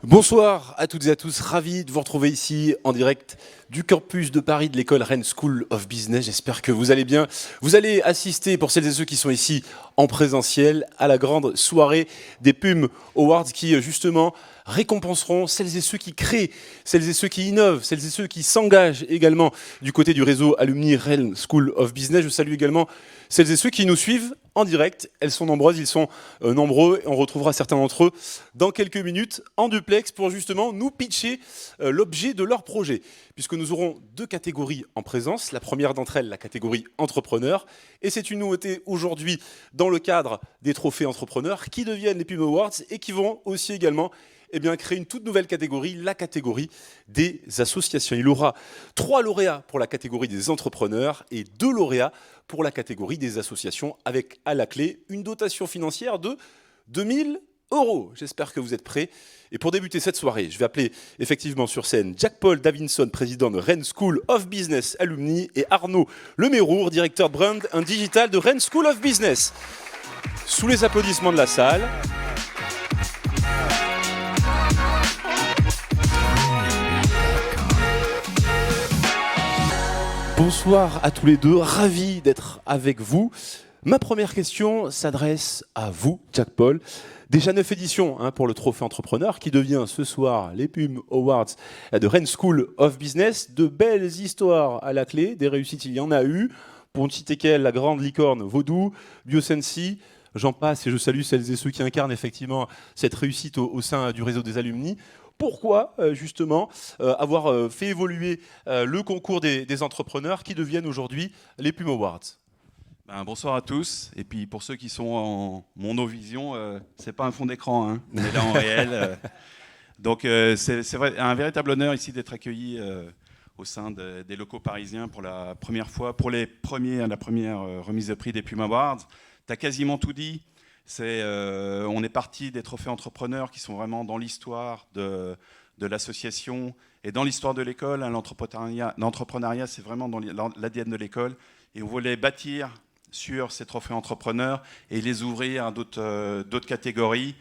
Bonsoir à toutes et à tous, ravi de vous retrouver ici en direct du campus de Paris de l'école Rennes School of Business. J'espère que vous allez bien. Vous allez assister, pour celles et ceux qui sont ici en présentiel, à la grande soirée des PUM Awards qui justement récompenseront celles et ceux qui créent, celles et ceux qui innovent, celles et ceux qui s'engagent également du côté du réseau Alumni Rennes School of Business. Je salue également celles et ceux qui nous suivent en direct. Elles sont nombreuses, ils sont nombreux et on retrouvera certains d'entre eux dans quelques minutes en duplex pour justement nous pitcher l'objet de leur projet. Puisque nous aurons deux catégories en présence. La première d'entre elles, la catégorie entrepreneur. Et c'est une nouveauté aujourd'hui dans le cadre des trophées entrepreneurs qui deviennent les PUM Awards et qui vont aussi également créer une toute nouvelle catégorie, la catégorie des associations. Il y aura 3 lauréats pour la catégorie des entrepreneurs et 2 lauréats pour la catégorie des associations, avec à la clé une dotation financière de 2000 €. J'espère que vous êtes prêts. Et pour débuter cette soirée, je vais appeler effectivement sur scène Jack-Paul Davinson, président de Rennes School of Business Alumni, et Arnaud Lemérour, directeur de Brand and Digital de Rennes School of Business. Sous les applaudissements de la salle. Bonsoir à tous les deux, ravi d'être avec vous. Ma première question s'adresse à vous, Jack-Paul. Déjà 9 éditions pour le trophée entrepreneur qui devient ce soir les PUM Awards de Rennes School of Business. De belles histoires à la clé, des réussites il y en a eu. Pour ne citer qu'elle, la grande licorne Vaudou, Biosensi, j'en passe et je salue celles et ceux qui incarnent effectivement cette réussite au sein du réseau des alumni. Pourquoi, justement, avoir fait évoluer le concours des entrepreneurs qui deviennent aujourd'hui les PUM Awards ? Bonsoir à tous. Et puis pour ceux qui sont en monovision, c'est pas un fond d'écran, hein. On est là en réel. Donc c'est vrai, un véritable honneur ici d'être accueilli au sein des locaux parisiens pour la première fois, pour la première remise de prix des PUM Awards. Tu as quasiment tout dit. On est parti des trophées entrepreneurs qui sont vraiment dans l'histoire de l'association et dans l'histoire de l'école. L'entrepreneuriat, c'est vraiment dans l'ADN de l'école. Et on voulait bâtir sur ces trophées entrepreneurs et les ouvrir à d'autres catégories.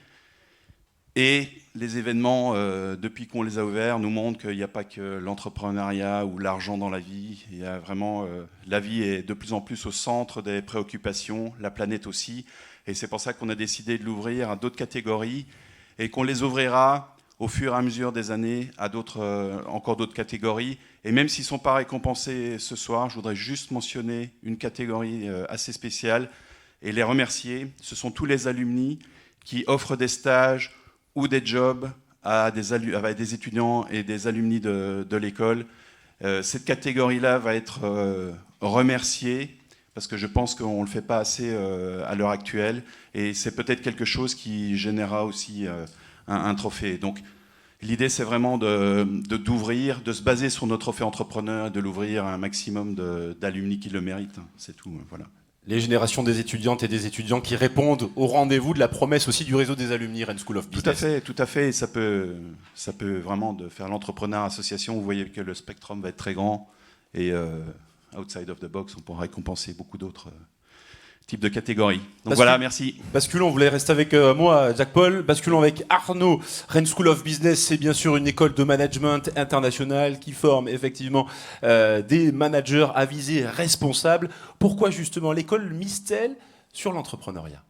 Et les événements, depuis qu'on les a ouverts, nous montrent qu'il n'y a pas que l'entrepreneuriat ou l'argent dans la vie. Il y a vraiment, la vie est de plus en plus au centre des préoccupations, la planète aussi. Et c'est pour ça qu'on a décidé de l'ouvrir à d'autres catégories et qu'on les ouvrira au fur et à mesure des années à encore d'autres catégories. Et même s'ils ne sont pas récompensés ce soir, je voudrais juste mentionner une catégorie assez spéciale et les remercier. Ce sont tous les alumni qui offrent des stages ou des jobs à des étudiants et des alumni de l'école. Cette catégorie-là va être remerciée parce que je pense qu'on ne le fait pas assez à l'heure actuelle. Et c'est peut-être quelque chose qui générera aussi un trophée. Donc l'idée, c'est vraiment d'ouvrir, de se baser sur notre trophée entrepreneur et de l'ouvrir à un maximum d'alumni qui le méritent. C'est tout, voilà. Les générations des étudiantes et des étudiants qui répondent au rendez-vous de la promesse aussi du réseau des alumni Rennes School of Business. Tout à fait. Et ça peut vraiment faire l'entrepreneur association. Vous voyez que le spectrum va être très grand. Et outside of the box, on pourra récompenser beaucoup d'autres types de catégories. Donc voilà, merci. Basculons, vous voulez rester avec moi, Jack-Paul. Basculons avec Arnaud. Rennes School of Business, c'est bien sûr une école de management internationale qui forme effectivement des managers avisés responsables. Pourquoi justement l'école mise-t-elle sur l'entrepreneuriat ?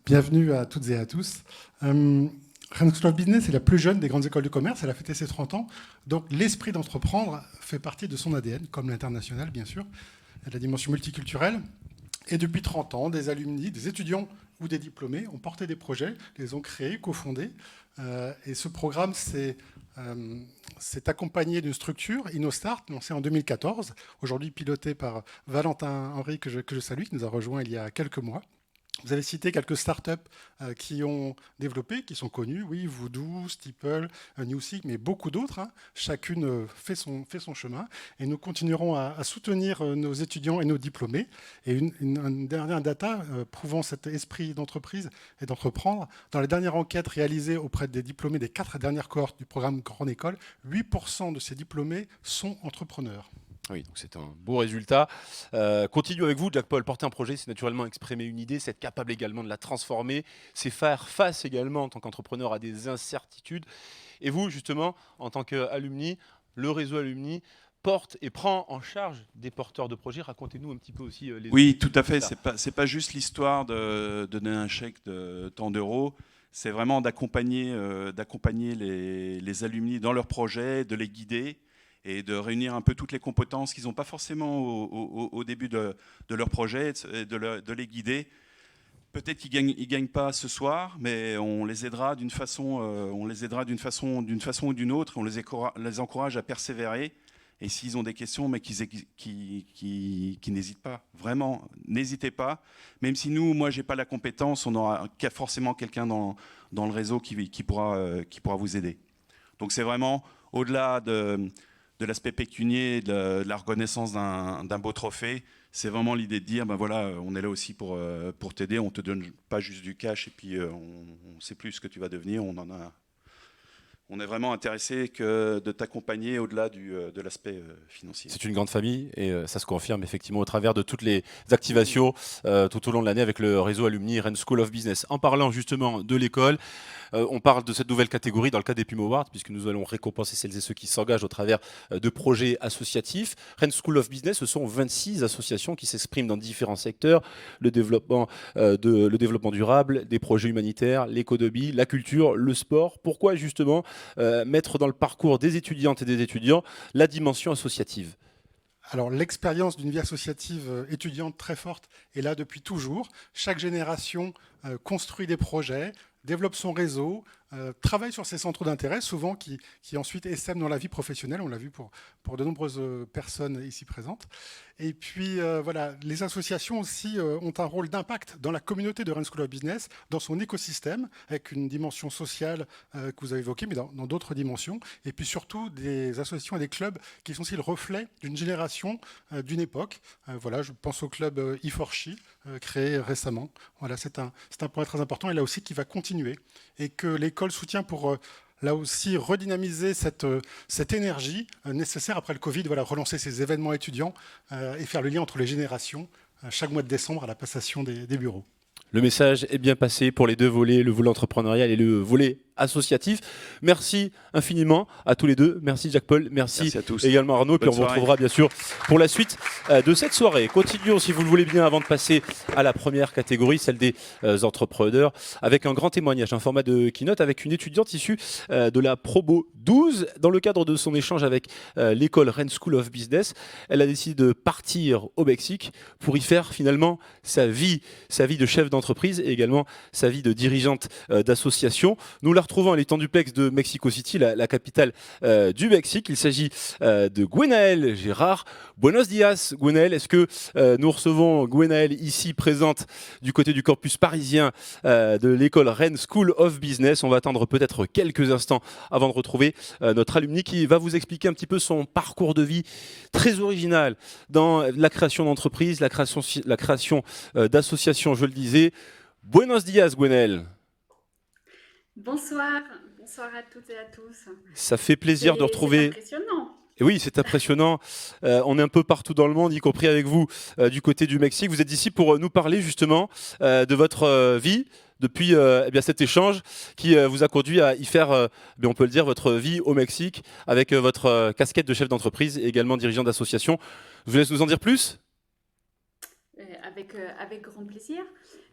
Bienvenue à toutes et à tous. Rennes School of Business est la plus jeune des grandes écoles de commerce. Elle a fêté ses 30 ans. Donc l'esprit d'entreprendre fait partie de son ADN, comme l'international bien sûr, et la dimension multiculturelle. Et depuis 30 ans, des alumni, des étudiants ou des diplômés ont porté des projets, les ont créés, cofondés. Et ce programme s'est accompagné d'une structure, InnoStart, lancée en 2014, aujourd'hui pilotée par Valentin Henry, que je salue, qui nous a rejoint il y a quelques mois. Vous avez cité quelques startups qui ont développé, qui sont connues, oui, Voodoo, Steeple, Newseek, mais beaucoup d'autres. Chacune fait son chemin. Et nous continuerons à soutenir nos étudiants et nos diplômés. Et une dernière data prouvant cet esprit d'entreprise et d'entreprendre. Dans les dernières enquêtes réalisées auprès des diplômés des 4 dernières cohortes du programme Grande École, 8% de ces diplômés sont entrepreneurs. Oui, donc c'est un beau résultat. Continue avec vous, Jack Paul. Porter un projet, c'est naturellement exprimer une idée, c'est être capable également de la transformer, c'est faire face également en tant qu'entrepreneur à des incertitudes. Et vous, justement, en tant qu'alumni, le réseau alumni porte et prend en charge des porteurs de projets. Racontez-nous un petit peu aussi les Oui, tout objectifs de à tout fait. ça. C'est pas juste l'histoire de donner un chèque de tant d'euros. C'est vraiment d'accompagner les alumni dans leurs projets, de les guider et de réunir un peu toutes les compétences qu'ils n'ont pas forcément au début de leur projet, et de les guider. Peut-être qu'ils gagnent pas ce soir, mais on les aidera d'une façon, d'une façon ou d'une autre. On les encourage à persévérer. Et s'ils ont des questions, mais qui n'hésitent pas, vraiment, n'hésitez pas. Même si moi, j'ai pas la compétence, on aura forcément quelqu'un dans le réseau qui pourra vous aider. Donc c'est vraiment au-delà de l'aspect pécunier, de la reconnaissance d'un beau trophée. C'est vraiment l'idée de dire, ben voilà, on est là aussi pour t'aider. On te donne pas juste du cash et puis on ne sait plus ce que tu vas devenir. On est vraiment intéressé que de t'accompagner au-delà de l'aspect financier. C'est une grande famille et ça se confirme effectivement au travers de toutes les activations tout au long de l'année avec le réseau alumni Rennes School of Business. En parlant justement de l'école, on parle de cette nouvelle catégorie dans le cadre des PIM Awards, puisque nous allons récompenser celles et ceux qui s'engagent au travers de projets associatifs. Rennes School of Business, ce sont 26 associations qui s'expriment dans différents secteurs, le développement durable, des projets humanitaires, l'économie, la culture, le sport. Pourquoi justement mettre dans le parcours des étudiantes et des étudiants la dimension associative? Alors l'expérience d'une vie associative étudiante très forte est là depuis toujours. Chaque génération construit des projets, développe son réseau, travaille sur ses centres d'intérêt, souvent qui ensuite essaiment dans la vie professionnelle. On l'a vu pour de nombreuses personnes ici présentes. Et puis voilà, les associations aussi ont un rôle d'impact dans la communauté de Rennes School of Business, dans son écosystème, avec une dimension sociale que vous avez évoquée, mais dans d'autres dimensions. Et puis surtout des associations et des clubs qui sont aussi le reflet d'une génération, d'une époque. Voilà, je pense au club E4She, créé récemment. Voilà, c'est un point très important et là aussi qui va continuer. Et que l'école soutient pour là aussi redynamiser cette énergie nécessaire après le Covid, voilà, relancer ces événements étudiants et faire le lien entre les générations chaque mois de décembre à la passation des bureaux. Le message est bien passé pour les deux volets, le volet entrepreneurial et le volet associatif. Merci infiniment à tous les deux. Merci Jack-Paul, merci à tous. également Arnaud. Puis Bonne on vous soirée. retrouvera bien sûr pour la suite de cette soirée. Continuons si vous le voulez bien avant de passer à la première catégorie, celle des entrepreneurs, avec un grand témoignage, un format de keynote avec une étudiante issue de la Probo 12. Dans le cadre de son échange avec l'école Rennes School of Business, elle a décidé de partir au Mexique pour y faire finalement sa vie de chef d'entreprise et également sa vie de dirigeante d'association. Nous la retrouvons à l'étenduplex de Mexico City, la capitale du Mexique. Il s'agit de Gwenaëlle Gérard. Buenos dias, Gwenaëlle. Est-ce que nous recevons Gwenaëlle ici présente du côté du campus parisien de l'école Rennes School of Business? On va attendre peut-être quelques instants avant de retrouver notre alumni qui va vous expliquer un petit peu son parcours de vie très original dans la création d'entreprises, la création d'associations, je le disais. Buenos dias, Gwenaëlle. Bonsoir, bonsoir à toutes et à tous. Ça fait plaisir de C'est retrouver. impressionnant. Et oui, c'est impressionnant. On est un peu partout dans le monde, y compris avec vous du côté du Mexique. Vous êtes ici pour nous parler justement de votre vie depuis eh bien, cet échange qui vous a conduit à y faire, on peut le dire, votre vie au Mexique avec votre casquette de chef d'entreprise et également dirigeant d'association. Je vous laisse nous en dire plus. Avec grand plaisir.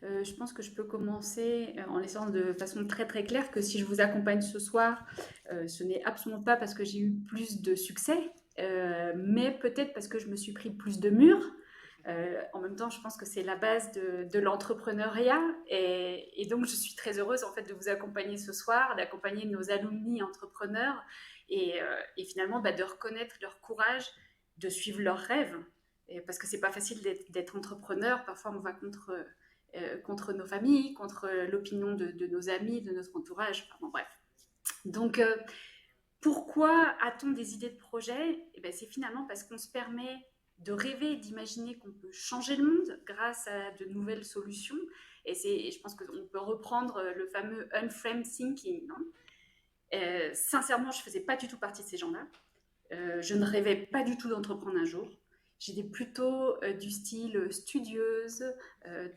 Je pense que je peux commencer en laissant de façon très très claire que si je vous accompagne ce soir, ce n'est absolument pas parce que j'ai eu plus de succès, mais peut-être parce que je me suis pris plus de murs. En même temps, je pense que c'est la base de l'entrepreneuriat et donc je suis très heureuse en fait de vous accompagner ce soir, d'accompagner nos alumni entrepreneurs et finalement de reconnaître leur courage de suivre leurs rêves. Parce que c'est pas facile d'être entrepreneur. Parfois, on va contre nos familles, contre l'opinion de nos amis, de notre entourage. Enfin, bon, bref. Donc, pourquoi a-t-on des idées de projet? C'est finalement parce qu'on se permet de rêver, d'imaginer qu'on peut changer le monde grâce à de nouvelles solutions. Et je pense qu'on peut reprendre le fameux unframed thinking. Sincèrement, je faisais pas du tout partie de ces gens-là. Je ne rêvais pas du tout d'entreprendre un jour. J'étais plutôt du style studieuse,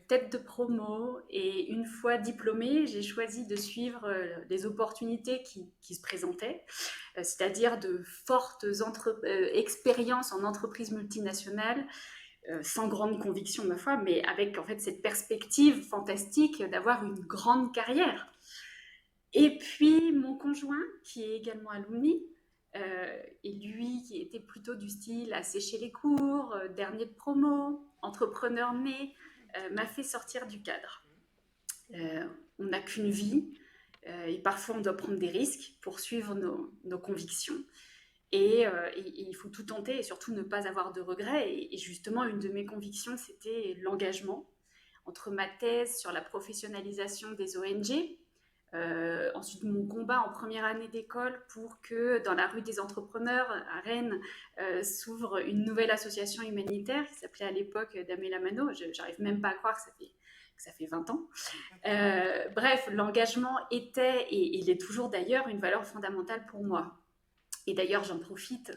tête de promo, et une fois diplômée, j'ai choisi de suivre les opportunités qui se présentaient, c'est-à-dire de fortes expériences en entreprise multinationale, sans grande conviction ma foi, mais avec en fait cette perspective fantastique d'avoir une grande carrière. Et puis mon conjoint, qui est également alumni, et lui qui était plutôt du style à sécher les cours, dernier de promo, entrepreneur né, m'a fait sortir du cadre. On n'a qu'une vie, et parfois on doit prendre des risques pour suivre nos convictions. Et il faut tout tenter et surtout ne pas avoir de regrets. Et justement, une de mes convictions, c'était l'engagement. Entre ma thèse sur la professionnalisation des ONG, ensuite mon combat en première année d'école pour que dans la rue des entrepreneurs à Rennes s'ouvre une nouvelle association humanitaire qui s'appelait à l'époque Damé Lamano. J'arrive même pas à croire que ça fait 20 ans. Bref, l'engagement était, et il est toujours d'ailleurs, une valeur fondamentale pour moi. Et d'ailleurs, j'en profite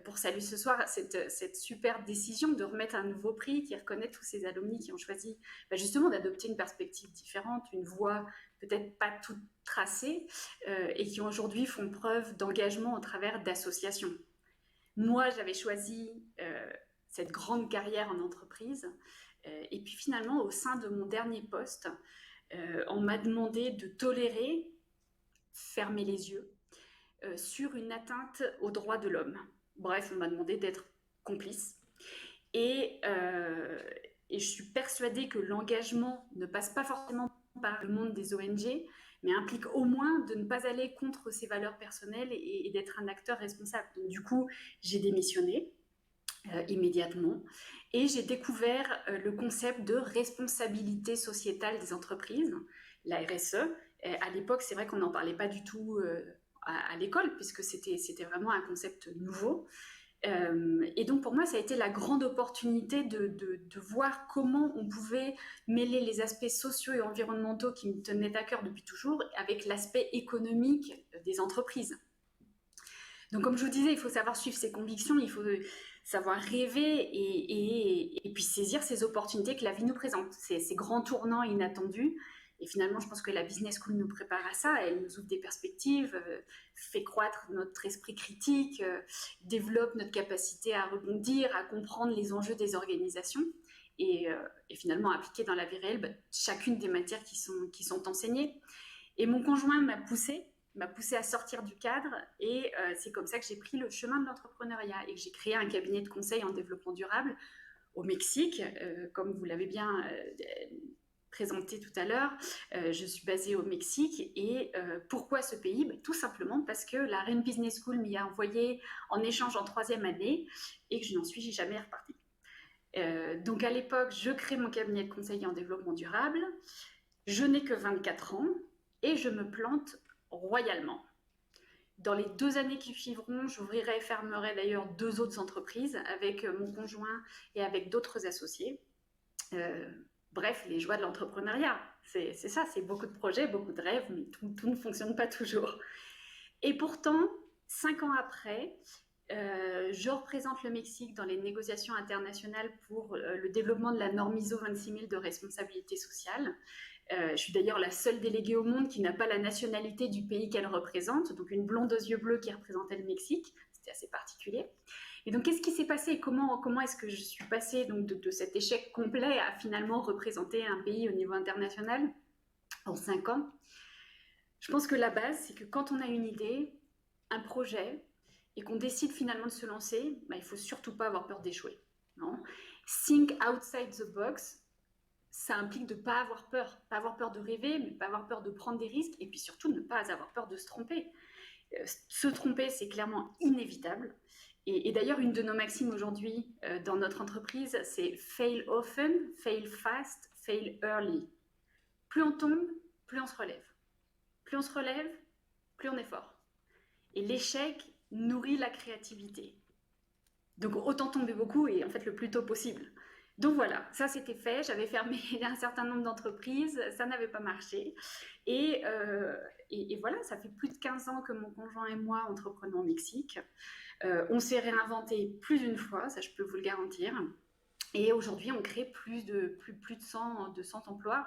pour saluer ce soir cette super décision de remettre un nouveau prix qui reconnaît tous ces alumni qui ont choisi justement d'adopter une perspective différente, une voie peut-être pas toute tracée, et qui aujourd'hui font preuve d'engagement au travers d'associations. Moi, j'avais choisi cette grande carrière en entreprise, et puis finalement, au sein de mon dernier poste, on m'a demandé de tolérer, fermer les yeux, sur une atteinte aux droits de l'homme. Bref, on m'a demandé d'être complice. Et je suis persuadée que l'engagement ne passe pas forcément par le monde des ONG, mais implique au moins de ne pas aller contre ses valeurs personnelles et d'être un acteur responsable. Donc, du coup, j'ai démissionné immédiatement et j'ai découvert le concept de responsabilité sociétale des entreprises, la RSE. À l'époque, c'est vrai qu'on n'en parlait pas du tout à l'école, puisque c'était vraiment un concept nouveau. Et donc pour moi, ça a été la grande opportunité de voir comment on pouvait mêler les aspects sociaux et environnementaux qui me tenaient à cœur depuis toujours avec l'aspect économique des entreprises. Donc comme je vous disais, il faut savoir suivre ses convictions, il faut savoir rêver et puis saisir ces opportunités que la vie nous présente, ces grands tournants inattendus. Et finalement, je pense que la Business School nous prépare à ça. Elle nous ouvre des perspectives, fait croître notre esprit critique, développe notre capacité à rebondir, à comprendre les enjeux des organisations et finalement appliquer dans la vie réelle chacune des matières qui sont enseignées. Et mon conjoint m'a poussé à sortir du cadre et c'est comme ça que j'ai pris le chemin de l'entrepreneuriat et que j'ai créé un cabinet de conseil en développement durable au Mexique, comme vous l'avez bien présenté tout à l'heure. Je suis basée au Mexique et pourquoi ce pays? Tout simplement parce que la Rennes Business School m'y a envoyé en échange en 3e année et que je n'en suis jamais repartie. Donc à l'époque, je crée mon cabinet de conseil en développement durable. Je n'ai que 24 ans et je me plante royalement. Dans les 2 années qui suivront, j'ouvrirai et fermerai d'ailleurs 2 autres entreprises avec mon conjoint et avec d'autres associés. Bref, les joies de l'entrepreneuriat, c'est ça, c'est beaucoup de projets, beaucoup de rêves, mais tout ne fonctionne pas toujours. Et pourtant, 5 ans après, je représente le Mexique dans les négociations internationales pour le développement de la norme ISO 26000 de responsabilité sociale. Je suis d'ailleurs la seule déléguée au monde qui n'a pas la nationalité du pays qu'elle représente, donc une blonde aux yeux bleus qui représentait le Mexique. C'était assez particulier. Et donc, qu'est-ce qui s'est passé et comment est-ce que je suis passée donc, de cet échec complet à finalement représenter un pays au niveau international en 5 ans? Je pense que la base, c'est que quand on a une idée, un projet, et qu'on décide finalement de se lancer, il ne faut surtout pas avoir peur d'échouer. Non ? Think outside the box, ça implique de ne pas avoir peur de rêver, mais pas avoir peur de prendre des risques, et puis surtout ne pas avoir peur de se tromper. Se tromper, c'est clairement inévitable. Et d'ailleurs, une de nos maximes aujourd'hui dans notre entreprise, c'est fail often, fail fast, fail early. Plus on tombe, plus on se relève. Plus on se relève, plus on est fort. Et l'échec nourrit la créativité. Donc autant tomber beaucoup et en fait le plus tôt possible. Donc voilà, ça c'était fait. J'avais fermé un certain nombre d'entreprises, ça n'avait pas marché. Et voilà, ça fait plus de 15 ans que mon conjoint et moi entreprenons au Mexique. On s'est réinventé plus d'une fois, ça je peux vous le garantir. Et aujourd'hui, on crée plus de 100 emplois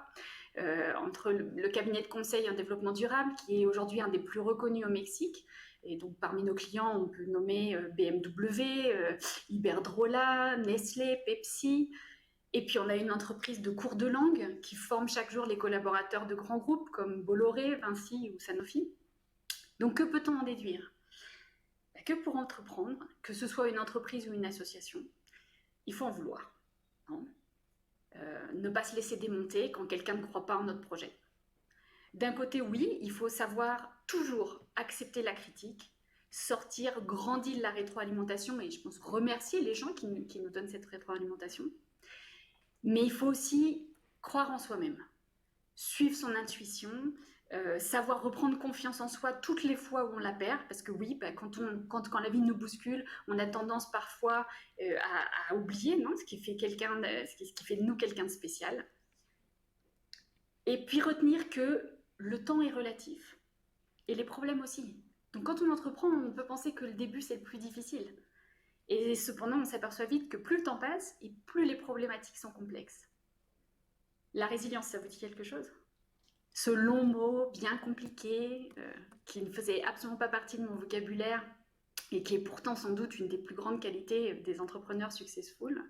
entre le cabinet de conseil en développement durable, qui est aujourd'hui un des plus reconnus au Mexique. Et donc, parmi nos clients, on peut nommer BMW, Iberdrola, Nestlé, Pepsi. Et puis, on a une entreprise de cours de langue qui forme chaque jour les collaborateurs de grands groupes comme Bolloré, Vinci ou Sanofi. Donc, que peut-on en déduire? Que pour entreprendre, que ce soit une entreprise ou une association, il faut en vouloir. Ne pas se laisser démonter quand quelqu'un ne croit pas en notre projet. D'un côté, oui, il faut savoir toujours accepter la critique, sortir, grandir de la rétroalimentation, et je pense remercier les gens qui nous donnent cette rétroalimentation. Mais il faut aussi croire en soi-même, suivre son intuition, savoir reprendre confiance en soi toutes les fois où on la perd, parce que oui, quand la vie nous bouscule, on a tendance parfois à oublier ce qui fait de nous quelqu'un de spécial. Et puis retenir que le temps est relatif, et les problèmes aussi. Donc quand on entreprend, on peut penser que le début c'est le plus difficile. Et cependant, on s'aperçoit vite que plus le temps passe, et plus les problématiques sont complexes. La résilience, ça vous dit quelque chose ? Ce long mot bien compliqué, qui ne faisait absolument pas partie de mon vocabulaire et qui est pourtant sans doute une des plus grandes qualités des entrepreneurs successful.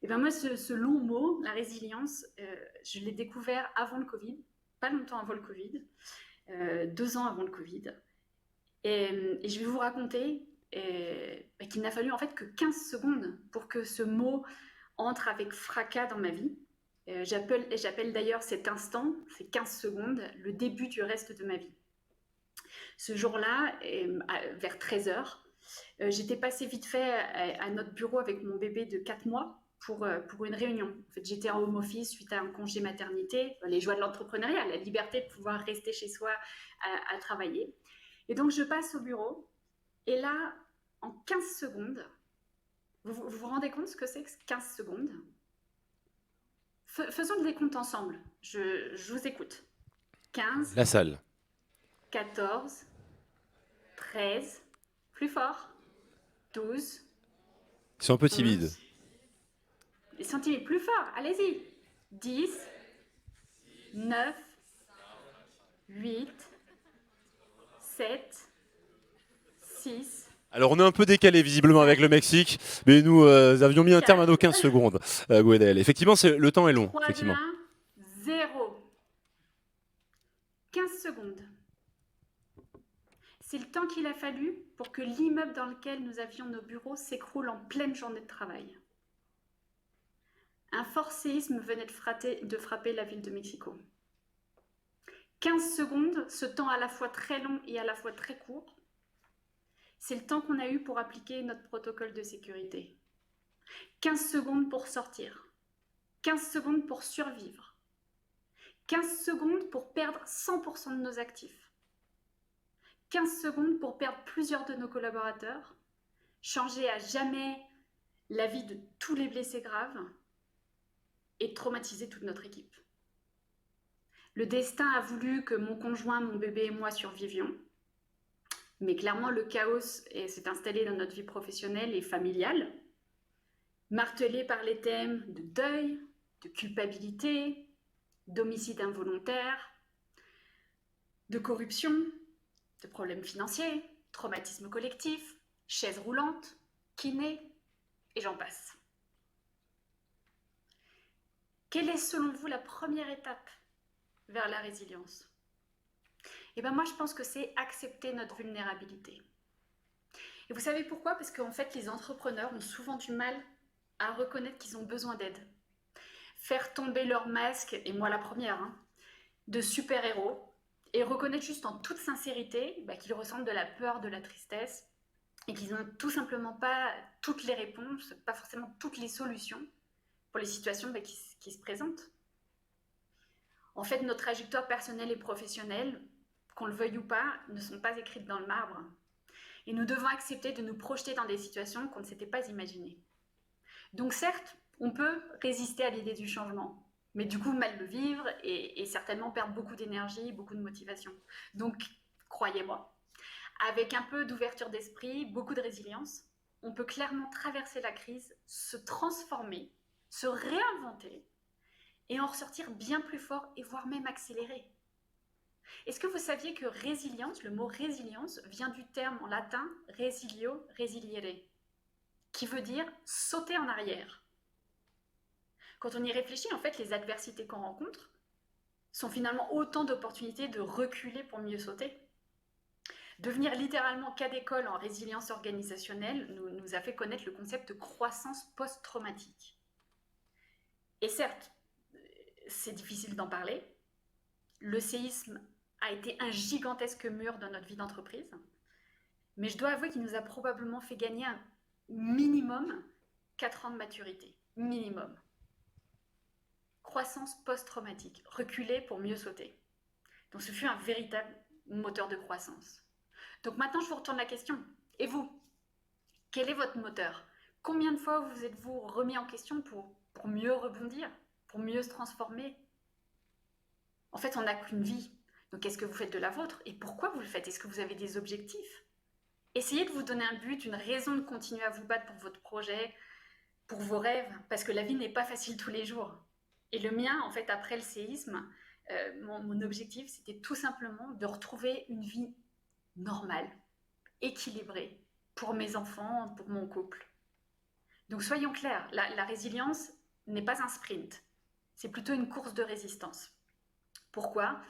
Et bien moi, ce long mot, la résilience, je l'ai découvert avant le Covid, pas longtemps avant le Covid, 2 ans avant le Covid. Et je vais vous raconter qu'il n'a fallu en fait que 15 secondes pour que ce mot entre avec fracas dans ma vie. J'appelle d'ailleurs cet instant, ces 15 secondes, le début du reste de ma vie. Ce jour-là, vers 13h, j'étais passée vite fait à notre bureau avec mon bébé de 4 mois pour une réunion. En fait, j'étais en home office suite à un congé maternité, les joies de l'entrepreneuriat, la liberté de pouvoir rester chez soi à travailler. Et donc, je passe au bureau, et là, en 15 secondes, vous vous rendez compte ce que c'est que 15 secondes ? Faisons le décompte ensemble. Je vous écoute. 15. La salle. 14. 13. Plus fort. 12. Ils sont un peu timides. Ils sont timides. Plus fort. Allez-y. 10. 9. 8. 7. 6. Alors on est un peu décalé visiblement avec le Mexique, mais nous avions mis un terme à nos 15 secondes, Gwenaëlle. Effectivement, le temps est long. 3, Effectivement. 2, 1, 0. 15 secondes. C'est le temps qu'il a fallu pour que l'immeuble dans lequel nous avions nos bureaux s'écroule en pleine journée de travail. Un fort séisme venait de frapper la ville de Mexico. 15 secondes, ce temps à la fois très long et à la fois très court, c'est le temps qu'on a eu pour appliquer notre protocole de sécurité. 15 secondes pour sortir. 15 secondes pour survivre. 15 secondes pour perdre 100% de nos actifs. 15 secondes pour perdre plusieurs de nos collaborateurs, changer à jamais la vie de tous les blessés graves et traumatiser toute notre équipe. Le destin a voulu que mon conjoint, mon bébé et moi survivions. Mais clairement, le chaos s'est installé dans notre vie professionnelle et familiale, martelé par les thèmes de deuil, de culpabilité, d'homicide involontaire, de corruption, de problèmes financiers, traumatisme collectif, chaise roulante, kiné, et j'en passe. Quelle est selon vous la première étape vers la résilience ? Et bien moi, je pense que c'est accepter notre vulnérabilité. Et vous savez pourquoi ? Parce qu'en fait, les entrepreneurs ont souvent du mal à reconnaître qu'ils ont besoin d'aide. Faire tomber leur masque, et moi la première, de super-héros, et reconnaître juste en toute sincérité qu'ils ressentent de la peur, de la tristesse, et qu'ils n'ont tout simplement pas toutes les réponses, pas forcément toutes les solutions pour les situations qui se présentent. En fait, nos trajectoires personnelles et professionnelles, qu'on le veuille ou pas, ne sont pas écrites dans le marbre. Et nous devons accepter de nous projeter dans des situations qu'on ne s'était pas imaginées. Donc certes, On peut résister à l'idée du changement, mais du coup mal le vivre et certainement perdre beaucoup d'énergie, beaucoup de motivation. Donc, croyez-moi, avec un peu d'ouverture d'esprit, beaucoup de résilience, on peut clairement traverser la crise, se transformer, se réinventer et en ressortir bien plus fort et voire même accélérer. Est-ce que vous saviez que résilience, le mot résilience, vient du terme en latin resilio, resiliere, qui veut dire sauter en arrière. Quand on y réfléchit, en fait, les adversités qu'on rencontre sont finalement autant d'opportunités de reculer pour mieux sauter. Devenir littéralement cas d'école en résilience organisationnelle nous a fait connaître le concept de croissance post-traumatique. Et certes, c'est difficile d'en parler. Le séisme a été un gigantesque mur dans notre vie d'entreprise. Mais je dois avouer qu'il nous a probablement fait gagner un minimum 4 ans de maturité. Minimum. Croissance post-traumatique. Reculer pour mieux sauter. Donc ce fut un véritable moteur de croissance. Donc maintenant, je vous retourne la question. Et vous? Quel est votre moteur? Combien de fois vous êtes-vous remis en question pour mieux rebondir, pour mieux se transformer? En fait, on n'a qu'une vie. Donc, est-ce que vous faites de la vôtre? Et pourquoi vous le faites? Est-ce que vous avez des objectifs? Essayez de vous donner un but, une raison de continuer à vous battre pour votre projet, pour vos rêves, parce que la vie n'est pas facile tous les jours. Et le mien, en fait, après le séisme, mon objectif, c'était tout simplement de retrouver une vie normale, équilibrée, pour mes enfants, pour mon couple. Donc soyons clairs, la résilience n'est pas un sprint, c'est plutôt une course de résistance. Pourquoi?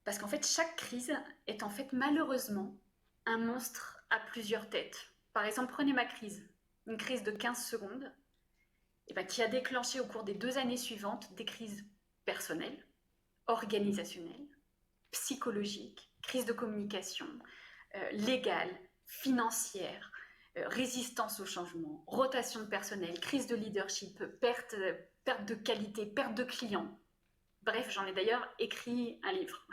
Parce qu'en fait, chaque crise est en fait malheureusement un monstre à plusieurs têtes. Par exemple, prenez ma crise, une crise de 15 secondes, qui a déclenché au cours des 2 années suivantes des crises personnelles, organisationnelles, psychologiques, crise de communication, légale, financière, résistance au changement, rotation de personnel, crise de leadership, perte de qualité, perte de clients. Bref, j'en ai d'ailleurs écrit un livre.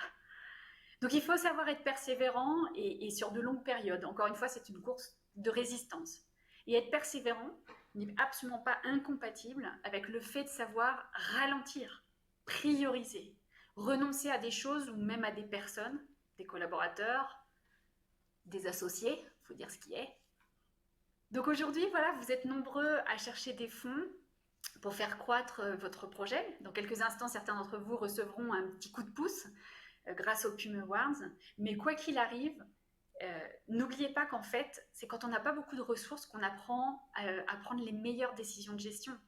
Donc il faut savoir être persévérant et sur de longues périodes. Encore une fois, c'est une course de résistance. Et être persévérant n'est absolument pas incompatible avec le fait de savoir ralentir, prioriser, renoncer à des choses ou même à des personnes, des collaborateurs, des associés, il faut dire ce qui est. Donc aujourd'hui, voilà, vous êtes nombreux à chercher des fonds pour faire croître votre projet. Dans quelques instants, certains d'entre vous recevront un petit coup de pouce grâce au PUM Awards. Mais quoi qu'il arrive, n'oubliez pas qu'en fait, c'est quand on n'a pas beaucoup de ressources qu'on apprend à prendre les meilleures décisions de gestion.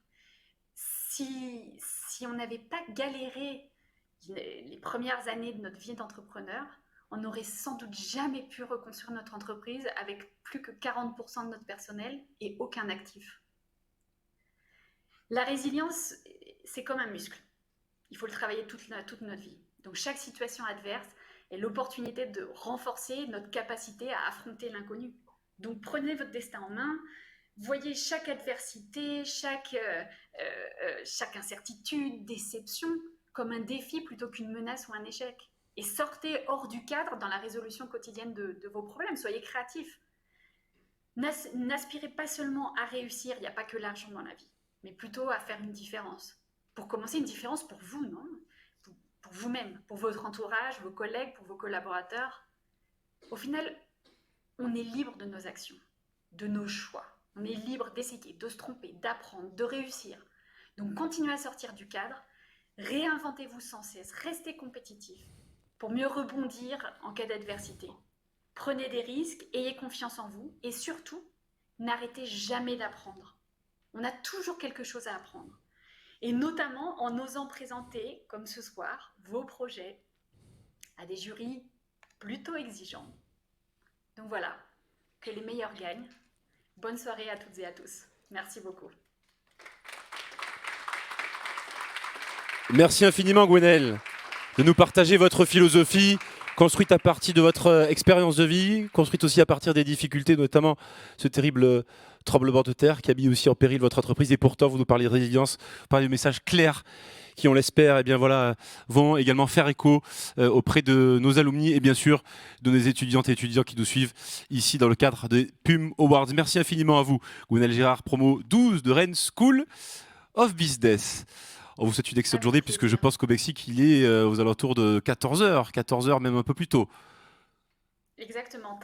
Si on n'avait pas galéré les premières années de notre vie d'entrepreneur, on n'aurait sans doute jamais pu reconstruire notre entreprise avec plus que 40% de notre personnel et aucun actif. La résilience, c'est comme un muscle. Il faut le travailler toute notre vie. Donc chaque situation adverse est l'opportunité de renforcer notre capacité à affronter l'inconnu. Donc prenez votre destin en main, voyez chaque adversité, chaque incertitude, déception comme un défi plutôt qu'une menace ou un échec. Et sortez hors du cadre dans la résolution quotidienne de vos problèmes. Soyez créatifs. N'aspirez pas seulement à réussir, il n'y a pas que l'argent dans la vie, mais plutôt à faire une différence. Pour commencer, une différence pour vous, non? Pour vous-même, pour votre entourage, vos collègues, pour vos collaborateurs. Au final, on est libre de nos actions, de nos choix. On est libre d'essayer, de se tromper, d'apprendre, de réussir. Donc continuez à sortir du cadre, réinventez-vous sans cesse, restez compétitifs pour mieux rebondir en cas d'adversité. Prenez des risques, ayez confiance en vous et surtout, n'arrêtez jamais d'apprendre. On a toujours quelque chose à apprendre. Et notamment en osant présenter, comme ce soir, vos projets à des jurys plutôt exigeants. Donc voilà, que les meilleurs gagnent. Bonne soirée à toutes et à tous. Merci beaucoup. Merci infiniment, Gwenaëlle, de nous partager votre philosophie, construite à partir de votre expérience de vie, construite aussi à partir des difficultés, notamment ce terrible tremblement de terre qui a mis aussi en péril votre entreprise. Et pourtant, vous nous parlez de résilience, vous parlez de messages clairs qui, on l'espère, vont également faire écho auprès de nos alumni et bien sûr de nos étudiantes et étudiants qui nous suivent ici dans le cadre des PUM Awards. Merci infiniment à vous, Gwenaëlle Girard, promo 12 de Rennes School of Business. On vous souhaite une excellente journée puisque je pense qu'au Mexique, il est aux alentours de 14h même un peu plus tôt. Exactement,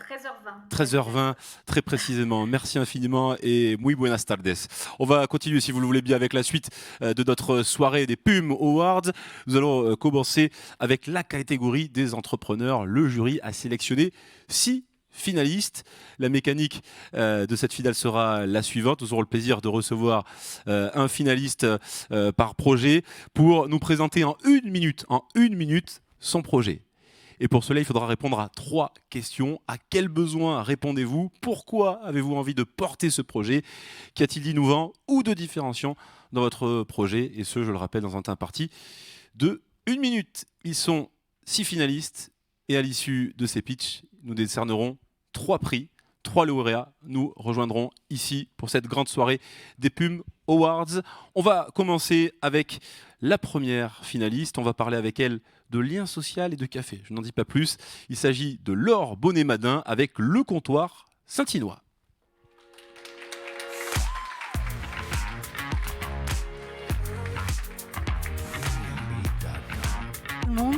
13h20. 13h20, très précisément. Merci infiniment et muy buenas tardes. On va continuer, si vous le voulez bien, avec la suite de notre soirée des PUM Awards. Nous allons commencer avec la catégorie des entrepreneurs. Le jury a sélectionné 6 finalistes. La mécanique de cette finale sera la suivante. Nous aurons le plaisir de recevoir un finaliste par projet pour nous présenter en une minute son projet. Et pour cela, il faudra répondre à 3 questions. À quel besoin répondez-vous? Pourquoi avez-vous envie de porter ce projet? Qu'y a-t-il d'innovant ou de différenciant dans votre projet? Et ce, je le rappelle, dans un temps imparti de 1 minute. Ils sont 6 finalistes et à l'issue de ces pitchs, nous décernerons 3 prix, 3 lauréats. Nous rejoindrons ici pour cette grande soirée des PUM Awards. On va commencer avec la première finaliste. On va parler avec elle de lien social et de café. Je n'en dis pas plus. Il s'agit de Laure Bonnet-Madin avec le comptoir Saint-Inois. Bon,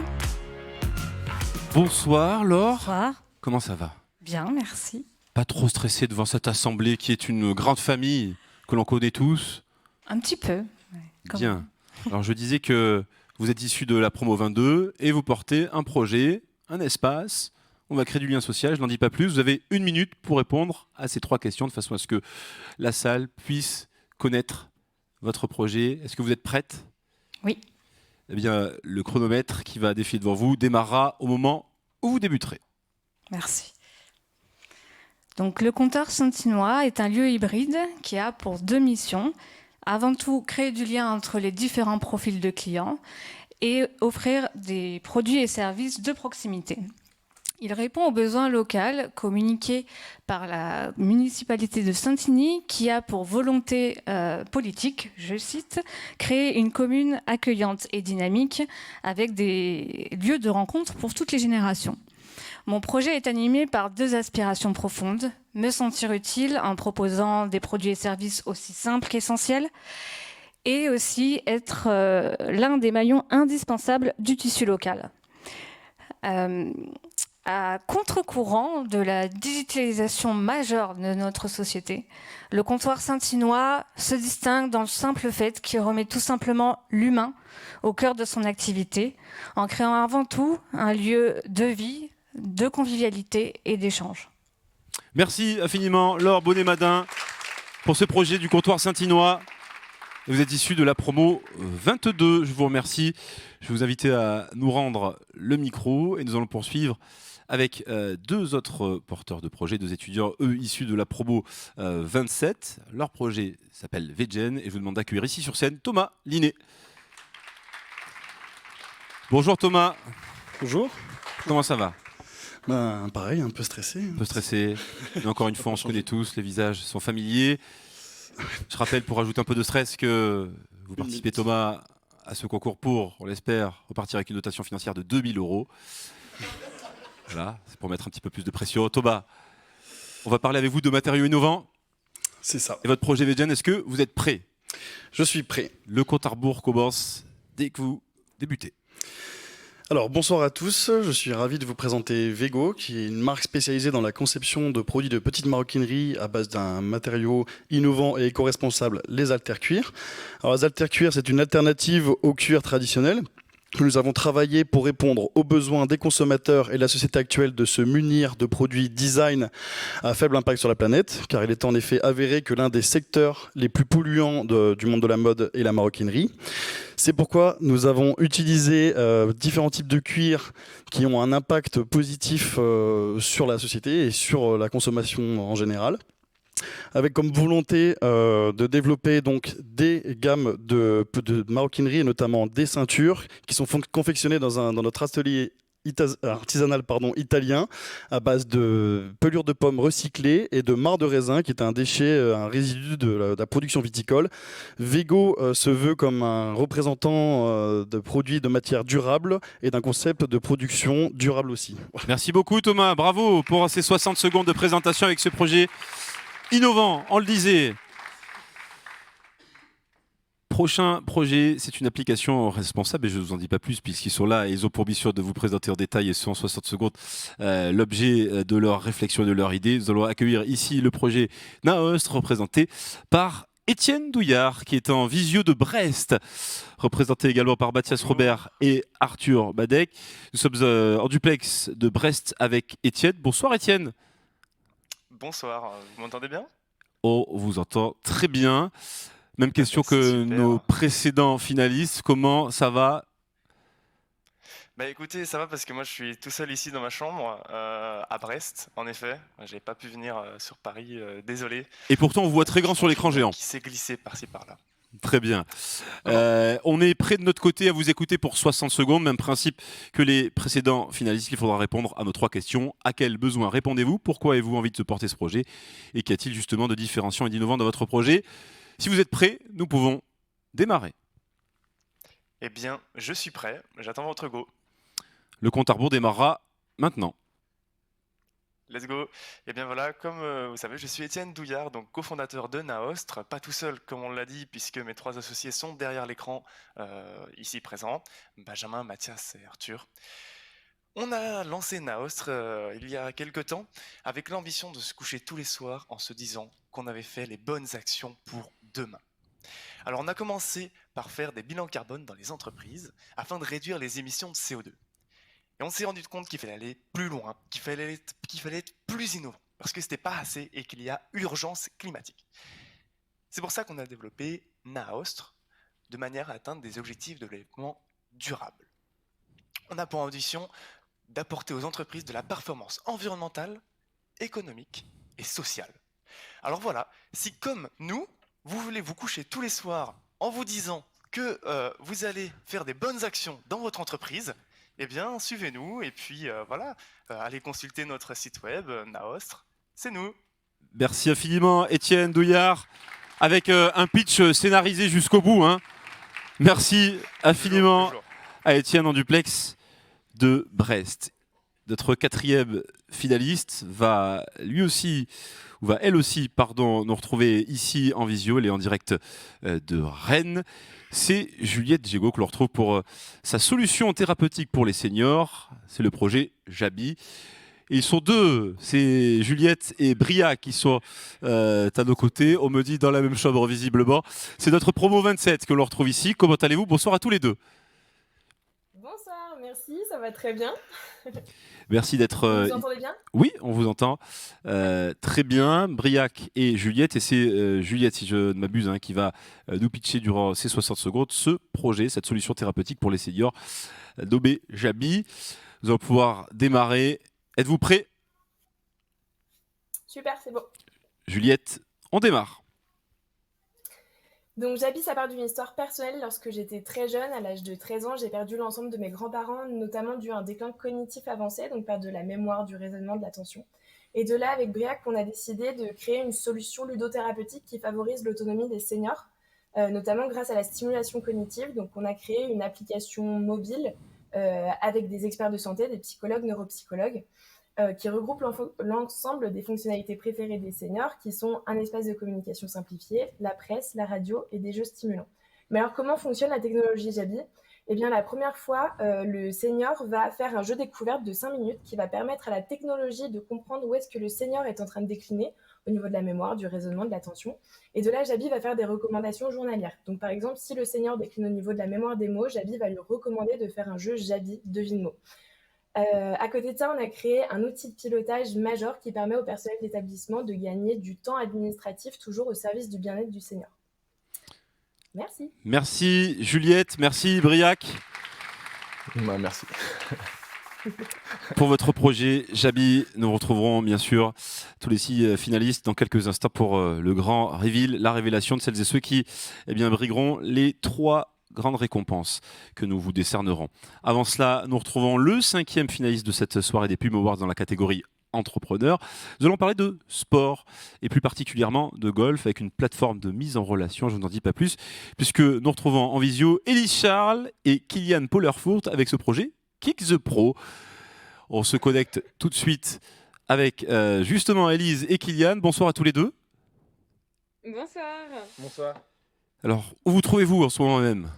Bonsoir Laure. bonsoir. Comment ça va? Bien, merci. Pas trop stressé devant cette assemblée qui est une grande famille que l'on connaît tous? Un petit peu. Ouais, quand Bien. même. Alors je disais que vous êtes issu de la promo 22 et vous portez un projet, un espace. On va créer du lien social, je n'en dis pas plus. Vous avez 1 minute pour répondre à ces 3 questions de façon à ce que la salle puisse connaître votre projet. Est-ce que vous êtes prête? Oui. Eh bien, le chronomètre qui va défiler devant vous démarrera au moment où vous débuterez. Merci. Donc, le comptoir Saint-Inois est un lieu hybride qui a pour 2 missions. Avant tout, créer du lien entre les différents profils de clients et offrir des produits et services de proximité. Il répond aux besoins locaux communiqués par la municipalité de Saint-Igny qui a pour volonté politique, je cite, créer une commune accueillante et dynamique avec des lieux de rencontre pour toutes les générations. Mon projet est animé par 2 aspirations profondes, me sentir utile en proposant des produits et services aussi simples qu'essentiels, et aussi être l'un des maillons indispensables du tissu local. À contre-courant de la digitalisation majeure de notre société, le comptoir Saint-Inois se distingue dans le simple fait qu'il remet tout simplement l'humain au cœur de son activité, en créant avant tout un lieu de vie, de convivialité et d'échange. Merci infiniment Laure Bonnet-Madin pour ce projet du comptoir Saint-Inois. Vous êtes issu de la promo 22. Je vous remercie. Je vais vous inviter à nous rendre le micro et nous allons poursuivre avec 2 autres porteurs de projets, 2 étudiants, eux issus de la promo 27. Leur projet s'appelle VGen et je vous demande d'accueillir ici sur scène Thomas Linet. Bonjour Thomas. Bonjour. Comment ça va? Ben, pareil, un peu stressé. Un peu stressé. Mais encore une fois, on se connaît tous, les visages sont familiers. Je rappelle, pour ajouter un peu de stress, que vous participez, Thomas, à ce concours pour, on l'espère, repartir avec une dotation financière de 2 000 €. Voilà, c'est pour mettre un petit peu plus de pression. Thomas, on va parler avec vous de matériaux innovants. C'est ça. Et votre projet VGen, est-ce que vous êtes prêt? Je suis prêt. Le compte à rebours commence dès que vous débutez. Alors, bonsoir à tous. Je suis ravi de vous présenter Vego, qui est une marque spécialisée dans la conception de produits de petite maroquinerie à base d'un matériau innovant et éco-responsable, les haltères-cuir. Alors, les haltères-cuir, c'est une alternative au cuir traditionnel que nous avons travaillé pour répondre aux besoins des consommateurs et de la société actuelle de se munir de produits design à faible impact sur la planète, car il est en effet avéré que l'un des secteurs les plus polluants du monde de la mode est la maroquinerie. C'est pourquoi nous avons utilisé différents types de cuir qui ont un impact positif sur la société et sur la consommation en général, avec comme volonté de développer donc des gammes de maroquinerie et notamment des ceintures qui sont confectionnées dans notre atelier artisanal italien à base de pelures de pommes recyclées et de marc de raisin qui est un déchet, un résidu de la production viticole. Vego se veut comme un représentant de produits de matière durable et d'un concept de production durable aussi. Merci beaucoup Thomas, bravo pour ces 60 secondes de présentation avec ce projet innovant, on le disait. prochain projet, c'est une application responsable et je ne vous en dis pas plus puisqu'ils sont là et ils ont pour mission de vous présenter en détail et en 60 secondes l'objet de leur réflexion et de leur idée. Nous allons accueillir ici le projet Naost représenté par Étienne Douillard qui est en visio de Brest, représenté également par Mathias Robert et Arthur Badek. Nous sommes en duplex de Brest avec Étienne. Bonsoir Étienne. Bonsoir, vous m'entendez bien? On vous entend très bien. Même question Bah, c'est que super. nos précédents finalistes. Comment ça va? Bah écoutez, ça va parce que moi je suis tout seul ici dans ma chambre, à Brest, en effet. J'ai pas pu venir sur Paris, désolé. Et pourtant, on vous voit très grand sur l'écran géant. Qui s'est glissé par-ci par-là. Très bien. On est prêt de notre côté à vous écouter pour 60 secondes. Même principe que les précédents finalistes. Il faudra répondre à nos 3 questions. À quels besoins répondez-vous? Pourquoi avez-vous envie de se porter ce projet? Et qu'y a-t-il justement de différenciant et d'innovant dans votre projet? Si vous êtes prêts, nous pouvons démarrer. Eh bien, je suis prêt, j'attends votre go. Le compte à rebours démarrera maintenant. Let's go. Eh bien voilà, comme vous savez, je suis Étienne Douillard, donc cofondateur de Naostre, pas tout seul comme on l'a dit, puisque mes 3 associés sont derrière l'écran, ici présents, Benjamin, Mathias et Arthur. On a lancé Naostre il y a quelques temps, avec l'ambition de se coucher tous les soirs en se disant qu'on avait fait les bonnes actions pour demain. Alors on a commencé par faire des bilans carbone dans les entreprises, afin de réduire les émissions de CO2. Et on s'est rendu compte qu'il fallait aller plus loin, qu'il fallait être plus innovant, parce que c'était pas assez et qu'il y a urgence climatique. C'est pour ça qu'on a développé Naostre, de manière à atteindre des objectifs de développement durable. On a pour ambition d'apporter aux entreprises de la performance environnementale, économique et sociale. Alors voilà, si comme nous, vous voulez vous coucher tous les soirs en vous disant que vous allez faire des bonnes actions dans votre entreprise, eh bien, suivez-nous et puis voilà, allez consulter notre site web, Naostre, c'est nous. Merci infiniment, Étienne Douillard, avec un pitch scénarisé jusqu'au bout. Hein. Merci infiniment Toujours. à Étienne en duplex de Brest. Notre 4e finaliste va lui aussi, ou va elle aussi, pardon, nous retrouver ici en visio. Elle est en direct de Rennes. C'est Juliette Gégaud que l'on retrouve pour sa solution thérapeutique pour les seniors. C'est le projet Jabi. Et ils sont 2, c'est Juliette et Bria qui sont à nos côtés. On me dit dans la même chambre visiblement. C'est notre promo 27 que l'on retrouve ici. Comment allez-vous? Bonsoir à tous les 2. Bonsoir, merci, ça va très bien. Merci d'être... Vous nous entendez bien? Oui, on vous entend très bien. Briac et Juliette. Et c'est Juliette, si je ne m'abuse, hein, qui va nous pitcher durant ces 60 secondes ce projet, cette solution thérapeutique pour les seniors, nommé Jabi. Nous allons pouvoir démarrer. Êtes-vous prêts? Super, c'est bon. Juliette, on démarre. Donc Jabi, ça part d'une histoire personnelle. Lorsque j'étais très jeune, à l'âge de 13 ans, j'ai perdu l'ensemble de mes grands-parents, notamment dû à un déclin cognitif avancé, donc perte de la mémoire, du raisonnement, de l'attention. Et de là, avec Briac, on a décidé de créer une solution ludothérapeutique qui favorise l'autonomie des seniors, notamment grâce à la stimulation cognitive. Donc on a créé une application mobile avec des experts de santé, des psychologues, neuropsychologues, qui regroupe l'ensemble des fonctionnalités préférées des seniors, qui sont un espace de communication simplifié, la presse, la radio et des jeux stimulants. Mais alors, comment fonctionne la technologie Jabi? Eh bien, la première fois, le senior va faire un jeu découverte de 5 minutes qui va permettre à la technologie de comprendre où est-ce que le senior est en train de décliner au niveau de la mémoire, du raisonnement, de l'attention. Et de là, Jabi va faire des recommandations journalières. Donc, par exemple, si le senior décline au niveau de la mémoire des mots, Jabi va lui recommander de faire un jeu Jabi devine-mots. À côté de ça, on a créé un outil de pilotage majeur qui permet au personnel d'établissement de gagner du temps administratif, toujours au service du bien-être du senior. Merci. Merci Juliette, merci Briac. Merci. Pour votre projet Jabi, nous retrouverons bien sûr tous les 6 finalistes dans quelques instants pour le grand reveal, la révélation de celles et ceux qui brigueront les 3 grandes récompenses que nous vous décernerons. Avant cela, nous retrouvons le 5e finaliste de cette soirée des Pum Awards dans la catégorie entrepreneur. Nous allons parler de sport et plus particulièrement de golf avec une plateforme de mise en relation, je ne vous en dis pas plus, puisque nous retrouvons en visio Élise Charles et Kylian Pollerfourt avec ce projet Kick the Pro. On se connecte tout de suite avec justement Élise et Kylian. Bonsoir à tous les 2. Bonsoir. Bonsoir. Alors, où vous trouvez-vous en ce moment même?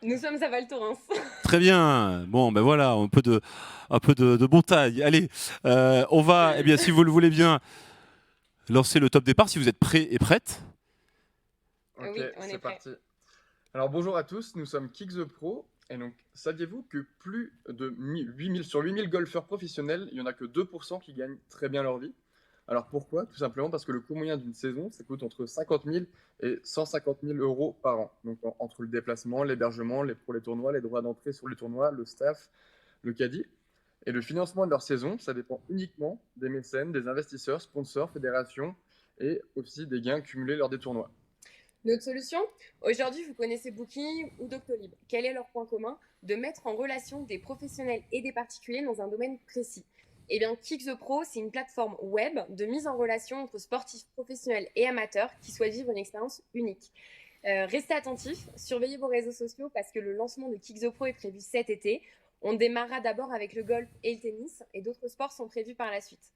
Nous sommes à Val Thorens. Très bien. Bon, ben voilà, un peu de montagne. Allez, on va, eh bien, si vous le voulez bien, lancer le top départ, si vous êtes prêts et prêtes. Oui, on est c'est prêt. parti. Alors bonjour à tous, nous sommes Kick the Pro. Et donc, saviez-vous que plus de 8000 golfeurs professionnels, il n'y en a que 2% qui gagnent très bien leur vie? Alors pourquoi? Tout simplement parce que le coût moyen d'une saison, ça coûte entre 50 000 et 150 000 euros par an. Donc entre le déplacement, l'hébergement, pour les tournois, les droits d'entrée sur les tournois, le staff, le caddie. Et le financement de leur saison, ça dépend uniquement des mécènes, des investisseurs, sponsors, fédérations et aussi des gains cumulés lors des tournois. Notre solution? Aujourd'hui, vous connaissez Booking ou Doctolib. Quel est leur point commun? De mettre en relation des professionnels et des particuliers dans un domaine précis. Eh bien, Kick the Pro, c'est une plateforme web de mise en relation entre sportifs professionnels et amateurs qui souhaitent vivre une expérience unique. Restez attentifs, surveillez vos réseaux sociaux parce que le lancement de Kick the Pro est prévu cet été. On démarrera d'abord avec le golf et le tennis et d'autres sports sont prévus par la suite.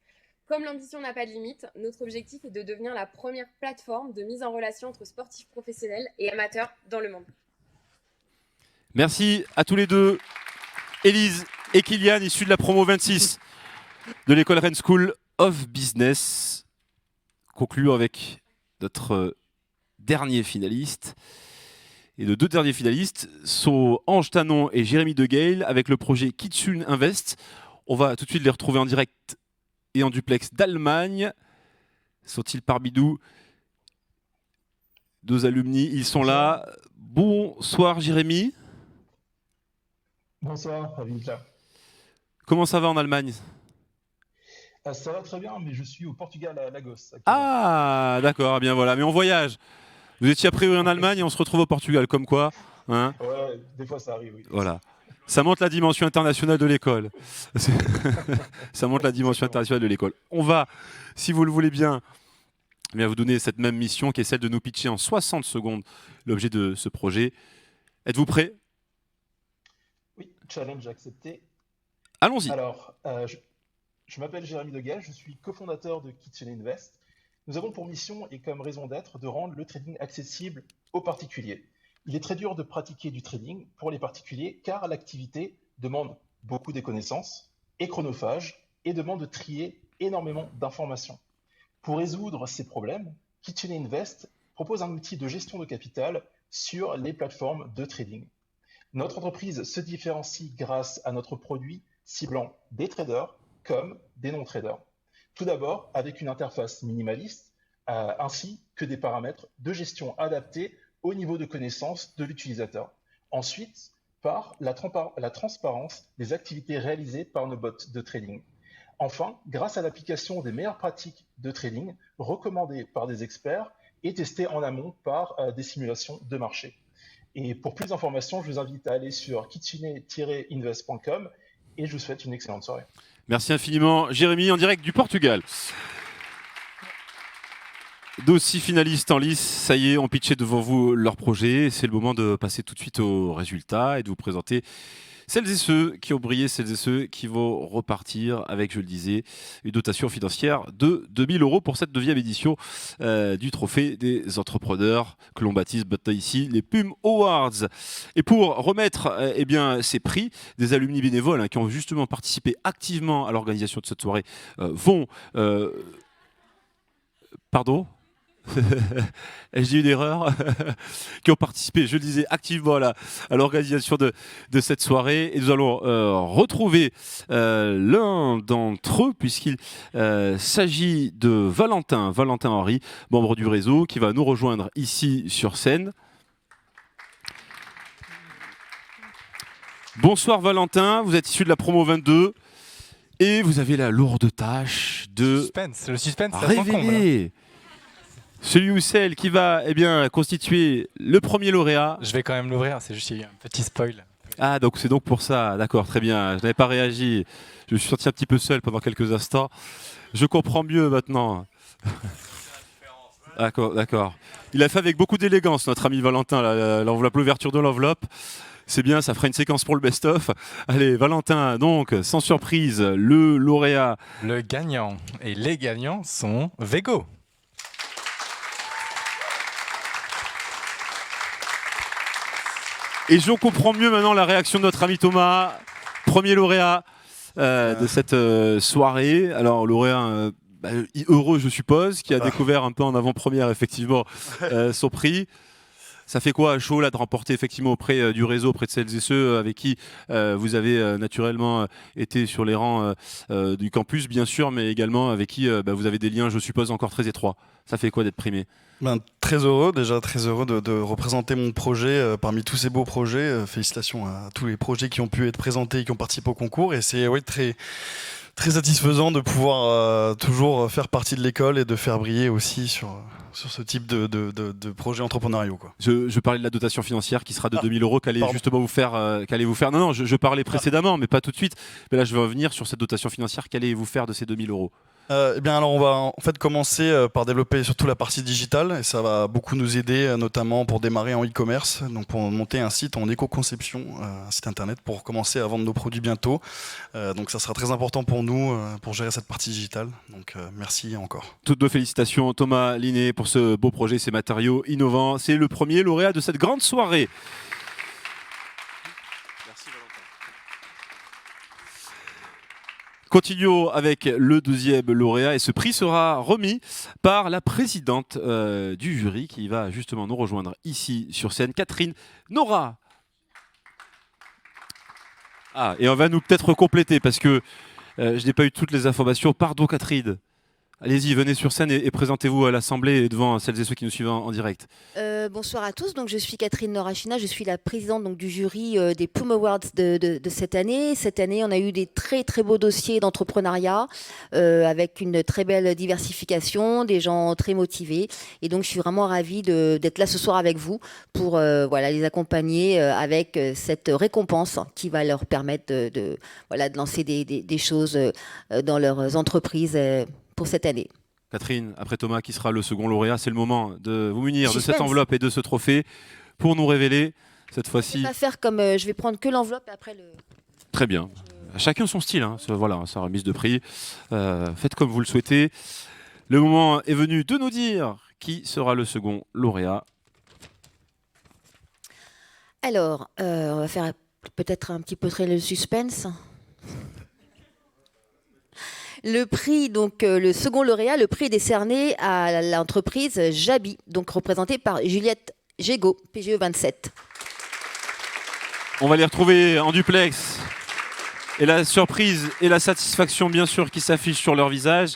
Comme l'ambition n'a pas de limite, notre objectif est de devenir la première plateforme de mise en relation entre sportifs professionnels et amateurs dans le monde. Merci à tous les deux, Élise et Kylian, issus de la promo 26 de l'école Rennes School of Business. Concluons avec notre dernier finaliste. Et nos deux derniers finalistes sont Ange Tanon et Jérémy Degaille avec le projet Kitsune Invest. On va tout de suite les retrouver en direct et en duplex d'Allemagne. Sont-ils parmi nous? Deux alumni, ils sont là. Bonsoir Jérémy. Bonsoir, ravi d'être là. Comment ça va en Allemagne? Ça va très bien, mais je suis au Portugal à Lagos. actuellement. Ah, d'accord, eh bien voilà, mais on voyage. Vous étiez a priori en Allemagne et on se retrouve au Portugal, comme quoi, hein? Ouais, des fois ça arrive, oui. Voilà. Ça montre la dimension internationale de l'école. Ça montre la dimension internationale de l'école. On va, si vous le voulez bien, vous donner cette même mission qui est celle de nous pitcher en 60 secondes l'objet de ce projet. Êtes-vous prêts? Oui, challenge accepté. Allons-y. Alors, je m'appelle Jérémy Degaille, je suis cofondateur de Kitsune Invest. Nous avons pour mission et comme raison d'être de rendre le trading accessible aux particuliers. Il est très dur de pratiquer du trading pour les particuliers car l'activité demande beaucoup de connaissances, est chronophage et demande de trier énormément d'informations. Pour résoudre ces problèmes, Kitsune Invest propose un outil de gestion de capital sur les plateformes de trading. Notre entreprise se différencie grâce à notre produit ciblant des traders comme des non-traders. Tout d'abord, avec une interface minimaliste, ainsi que des paramètres de gestion adaptés au niveau de connaissance de l'utilisateur. Ensuite, par la transparence des activités réalisées par nos bots de trading. Enfin, grâce à l'application des meilleures pratiques de trading recommandées par des experts et testées en amont par des simulations de marché. Et pour plus d'informations, je vous invite à aller sur kitsune-invest.com et je vous souhaite une excellente soirée. Merci infiniment, Jérémy, en direct du Portugal. D'aussi finalistes en lice, ça y est, on pitchait devant vous leur projet. C'est le moment de passer tout de suite aux résultats et de vous présenter celles et ceux qui ont brillé, celles et ceux qui vont repartir avec, je le disais, une dotation financière de 2 000 € pour cette 9e édition du Trophée des entrepreneurs que l'on baptise maintenant ici les PUM Awards. Et pour remettre ces prix, des alumni bénévoles qui ont justement participé activement à l'organisation de cette soirée vont... Pardon ? Ai-je dit une erreur? Qui ont participé, je le disais, activement à l'organisation de cette soirée. Et nous allons retrouver l'un d'entre eux, puisqu'il s'agit de Valentin Henry, membre du réseau, qui va nous rejoindre ici sur scène. Bonsoir Valentin, vous êtes issu de la promo 22 et vous avez la lourde tâche de le suspense, révéler celui ou celle qui va constituer le premier lauréat. Je vais quand même l'ouvrir, c'est juste qu'il y a eu un petit spoil. Ah, donc c'est donc pour ça, d'accord, très bien. Je n'avais pas réagi, je me suis senti un petit peu seul pendant quelques instants. Je comprends mieux maintenant. D'accord. Il a fait avec beaucoup d'élégance, notre ami Valentin, l'enveloppe, l'ouverture de l'enveloppe. C'est bien, ça fera une séquence pour le best-of. Allez, Valentin, donc, sans surprise, le lauréat. Le gagnant. Et les gagnants sont Vego. Et je comprends mieux maintenant la réaction de notre ami Thomas, premier lauréat de cette soirée. Alors, lauréat heureux, je suppose, qui a découvert un peu en avant-première, effectivement, son prix. Ça fait quoi à chaud là de remporter effectivement auprès du réseau, auprès de celles et ceux avec qui vous avez naturellement été sur les rangs du campus, bien sûr, mais également avec qui vous avez des liens, je suppose, encore très étroits. Ça fait quoi d'être primé? Très heureux, déjà très heureux de représenter mon projet parmi tous ces beaux projets. Félicitations à tous les projets qui ont pu être présentés et qui ont participé au concours. Et c'est très, très satisfaisant de pouvoir toujours faire partie de l'école et de faire briller aussi sur ce type de projets entrepreneuriaux, quoi. Je parlais de la dotation financière qui sera de 2000 €, qu'allez justement vous faire. Non, je parlais précédemment, mais pas tout de suite. Mais là, je vais revenir sur cette dotation financière. Qu'allez-vous faire de ces 2000 €? Alors on va en fait commencer par développer surtout la partie digitale et ça va beaucoup nous aider notamment pour démarrer en e-commerce, donc pour monter un site en éco-conception, un site internet pour commencer à vendre nos produits bientôt. Donc ça sera très important pour nous pour gérer cette partie digitale. Donc merci encore. Toutes nos félicitations Thomas Linet pour ce beau projet, ces matériaux innovants. C'est le premier lauréat de cette grande soirée. Continuons avec le deuxième lauréat et ce prix sera remis par la présidente du jury qui va justement nous rejoindre ici sur scène, Catherine Nora. Et on va nous peut-être compléter parce que je n'ai pas eu toutes les informations. Pardon Catherine. Allez-y, venez sur scène et présentez-vous à l'Assemblée et devant celles et ceux qui nous suivent en direct. Bonsoir à tous, donc je suis Catherine Norachina, je suis la présidente donc, du jury des Plume Awards de cette année. Cette année, on a eu des très très beaux dossiers d'entrepreneuriat avec une très belle diversification, des gens très motivés. Et donc, je suis vraiment ravie d'être là ce soir avec vous pour les accompagner avec cette récompense qui va leur permettre de lancer des choses dans leurs entreprises pour cette année. Catherine, après Thomas qui sera le second lauréat, c'est le moment de vous munir de cette enveloppe et de ce trophée pour nous révéler cette fois-ci. Je vais pas faire comme je vais prendre que l'enveloppe et après le. Très bien. Chacun son style, hein. Voilà, sa remise de prix. Faites comme vous le souhaitez. Le moment est venu de nous dire qui sera le second lauréat. Alors, on va faire peut-être un petit peu très le suspense. Le prix, donc le second lauréat, le prix est décerné à l'entreprise Jabi, donc représentée par Juliette Gégaud, PGE 27. On va les retrouver en duplex. Et la surprise et la satisfaction, bien sûr, qui s'affichent sur leur visage.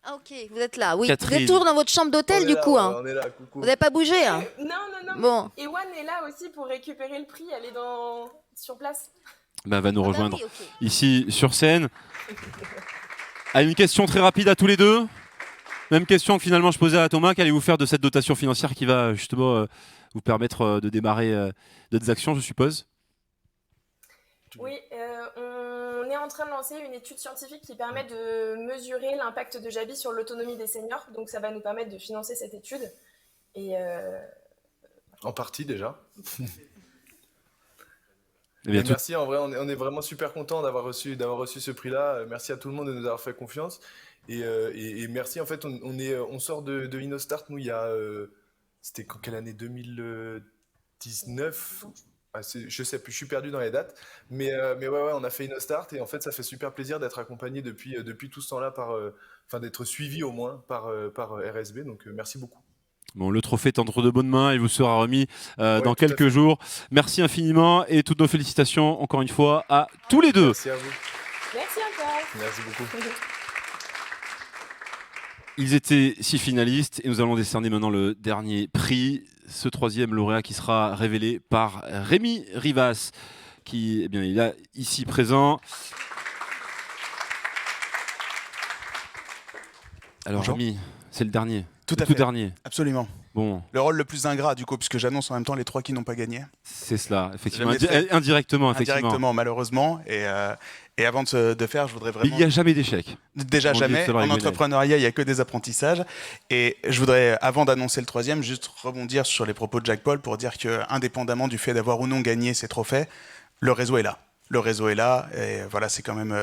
Ah ok, vous êtes là, oui. Catherine. Vous êtes toujours dans votre chambre d'hôtel, du coup. On est là, coucou. Vous n'avez pas bougé, hein? Non. Bon. Ewan est là aussi pour récupérer le prix, elle est sur place. Va nous rejoindre oui, okay. Ici sur scène. Une question très rapide à tous les deux. Même question que finalement je posais à Thomas. Qu'allez-vous faire de cette dotation financière qui va justement vous permettre de démarrer d'autres actions, je suppose? Oui, on est en train de lancer une étude scientifique qui permet de mesurer l'impact de Jabi sur l'autonomie des seniors. Donc ça va nous permettre de financer cette étude. Et en partie déjà. Merci, en vrai, on est vraiment super content d'avoir reçu ce prix-là. Merci à tout le monde de nous avoir fait confiance. Et merci, en fait, on sort de InnoStart, nous, il y a... c'était quelle année? 2019? Je sais plus, je suis perdu dans les dates. Mais ouais, on a fait InnoStart et en fait, ça fait super plaisir d'être accompagné depuis tout ce temps-là, d'être suivi au moins par RSB. Donc, merci beaucoup. Bon, le trophée est entre de bonnes mains, il vous sera remis dans quelques jours. Merci infiniment et toutes nos félicitations encore une fois à tous les deux. Merci à vous. merci encore. Merci beaucoup. Ils étaient 6 finalistes et nous allons décerner maintenant le dernier prix, ce troisième lauréat qui sera révélé par Rémi Rivas, qui il est là ici présent. Alors Bonjour. Rémi, c'est le dernier. Tout à fait. Dernier. Absolument. Bon. Le rôle le plus ingrat, du coup, puisque j'annonce en même temps les 3 qui n'ont pas gagné. C'est cela, effectivement. Je mettrai- Indirectement, effectivement. Indirectement, malheureusement. Et avant de faire, je voudrais vraiment... Il n'y a jamais d'échec. Déjà On dit jamais. tout à l'heure En avec Lionel. entrepreneuriat, il n'y a que des apprentissages. Et je voudrais, avant d'annoncer le troisième, juste rebondir sur les propos de Jacques Paul pour dire que, indépendamment du fait d'avoir ou non gagné ces trophées, le réseau est là. le réseau est là, et voilà, c'est quand même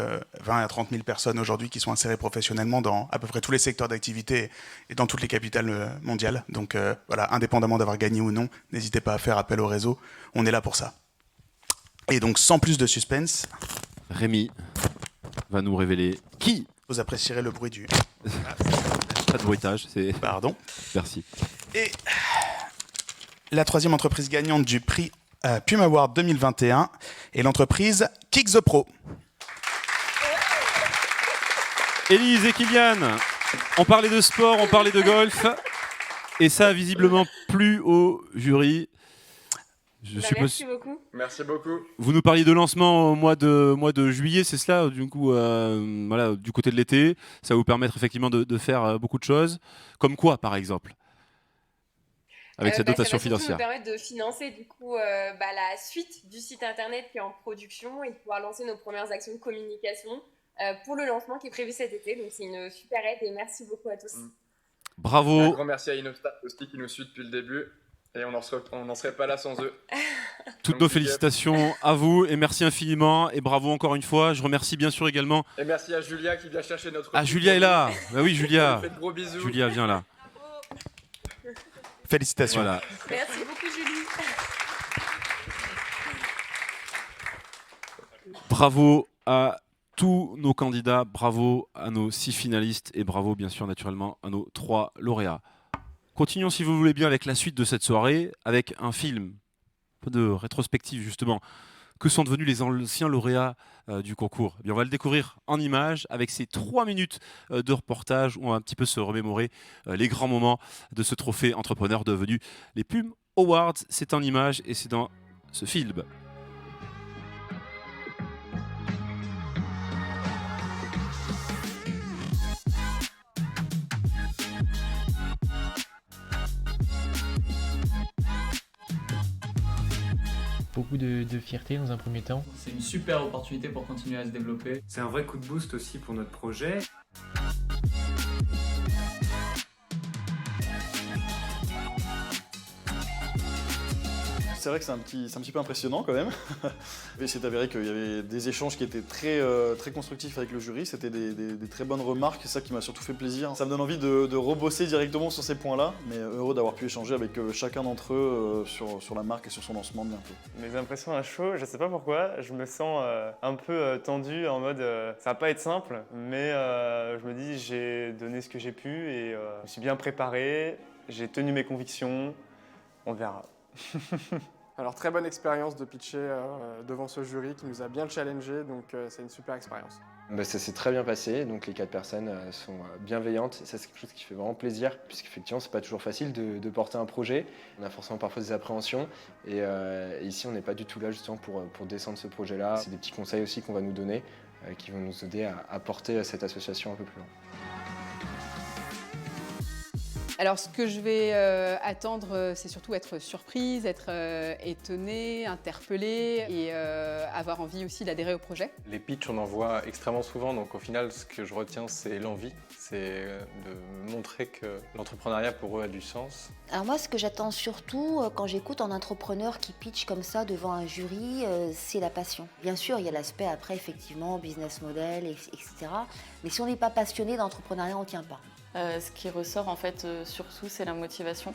20 à 30 000 personnes aujourd'hui qui sont insérées professionnellement dans à peu près tous les secteurs d'activité et dans toutes les capitales mondiales. Donc voilà, indépendamment d'avoir gagné ou non, n'hésitez pas à faire appel au réseau, on est là pour ça. Et donc sans plus de suspense, Rémi va nous révéler qui. Vous apprécierez le bruit du... Pas de bruitage, c'est... Pardon. Merci. Et la troisième entreprise gagnante du prix PUM Award 2021 est l'entreprise Kick the Pro. Élise et Kylian, on parlait de sport, on parlait de golf, et ça a visiblement plu au jury. Je suppose... Merci beaucoup. Merci beaucoup. Vous nous parliez de lancement au mois de juillet, c'est cela, du coup, voilà, du côté de l'été. Ça va vous permettre effectivement de faire beaucoup de choses. Comme quoi, par exemple, avec cette dotation financière? Ça va surtout nous permettre de financer du coup la suite du site internet qui est en production et de pouvoir lancer nos premières actions de communication pour le lancement qui est prévu cet été. Donc c'est une super aide et merci beaucoup à tous. Bravo. Un grand merci à Innovstat aussi qui nous suit depuis le début. Et on n'en serait pas là sans eux. Toutes Donc, nos félicitations à vous et merci infiniment et bravo encore une fois. Je remercie bien sûr également. Et merci à Julia qui vient chercher notre... Ah, Julia est là. Bah oui, Julia. Faites gros bisous. Julia, viens là. Félicitations. Voilà. Merci beaucoup Julie. Bravo à tous nos candidats, bravo à nos 6 finalistes et bravo bien sûr naturellement à nos 3 lauréats. Continuons si vous voulez bien avec la suite de cette soirée, avec un film, un peu de rétrospective justement. Que sont devenus les anciens lauréats du concours? Eh bien, on va le découvrir en images avec ces 3 minutes de reportage où on va un petit peu se remémorer les grands moments de ce trophée entrepreneur devenu les PUM Awards. C'est en images et c'est dans ce film. Beaucoup de fierté dans un premier temps. C'est une super opportunité pour continuer à se développer. C'est un vrai coup de boost aussi pour notre projet. C'est vrai que c'est un petit peu impressionnant quand même. Il s'est avéré qu'il y avait des échanges qui étaient très constructifs avec le jury. C'était des très bonnes remarques, c'est ça qui m'a surtout fait plaisir. Ça me donne envie de rebosser directement sur ces points-là, mais heureux d'avoir pu échanger avec chacun d'entre eux sur la marque et sur son lancement bientôt. Mes impressions à chaud, je sais pas pourquoi, je me sens un peu tendu en mode ça va pas être simple, mais je me dis j'ai donné ce que j'ai pu et je me suis bien préparé, j'ai tenu mes convictions, on verra. Alors très bonne expérience de pitcher devant ce jury qui nous a bien challengé, donc c'est une super expérience. Ça s'est très bien passé, donc les 4 personnes sont bienveillantes et ça c'est quelque chose qui fait vraiment plaisir puisqu'effectivement c'est pas toujours facile de porter un projet, on a forcément parfois des appréhensions et ici on n'est pas du tout là justement pour descendre ce projet-là. C'est des petits conseils aussi qu'on va nous donner qui vont nous aider à porter cette association un peu plus loin. Alors ce que je vais attendre, c'est surtout être surprise, être étonnée, interpellée et avoir envie aussi d'adhérer au projet. Les pitchs, on en voit extrêmement souvent, donc au final, ce que je retiens, c'est l'envie. C'est de montrer que l'entrepreneuriat pour eux a du sens. Alors moi, ce que j'attends surtout quand j'écoute un entrepreneur qui pitch comme ça devant un jury, c'est la passion. Bien sûr, il y a l'aspect après, effectivement, business model, etc. Mais si on n'est pas passionné d'entrepreneuriat, on ne tient pas. Ce qui ressort en fait surtout c'est la motivation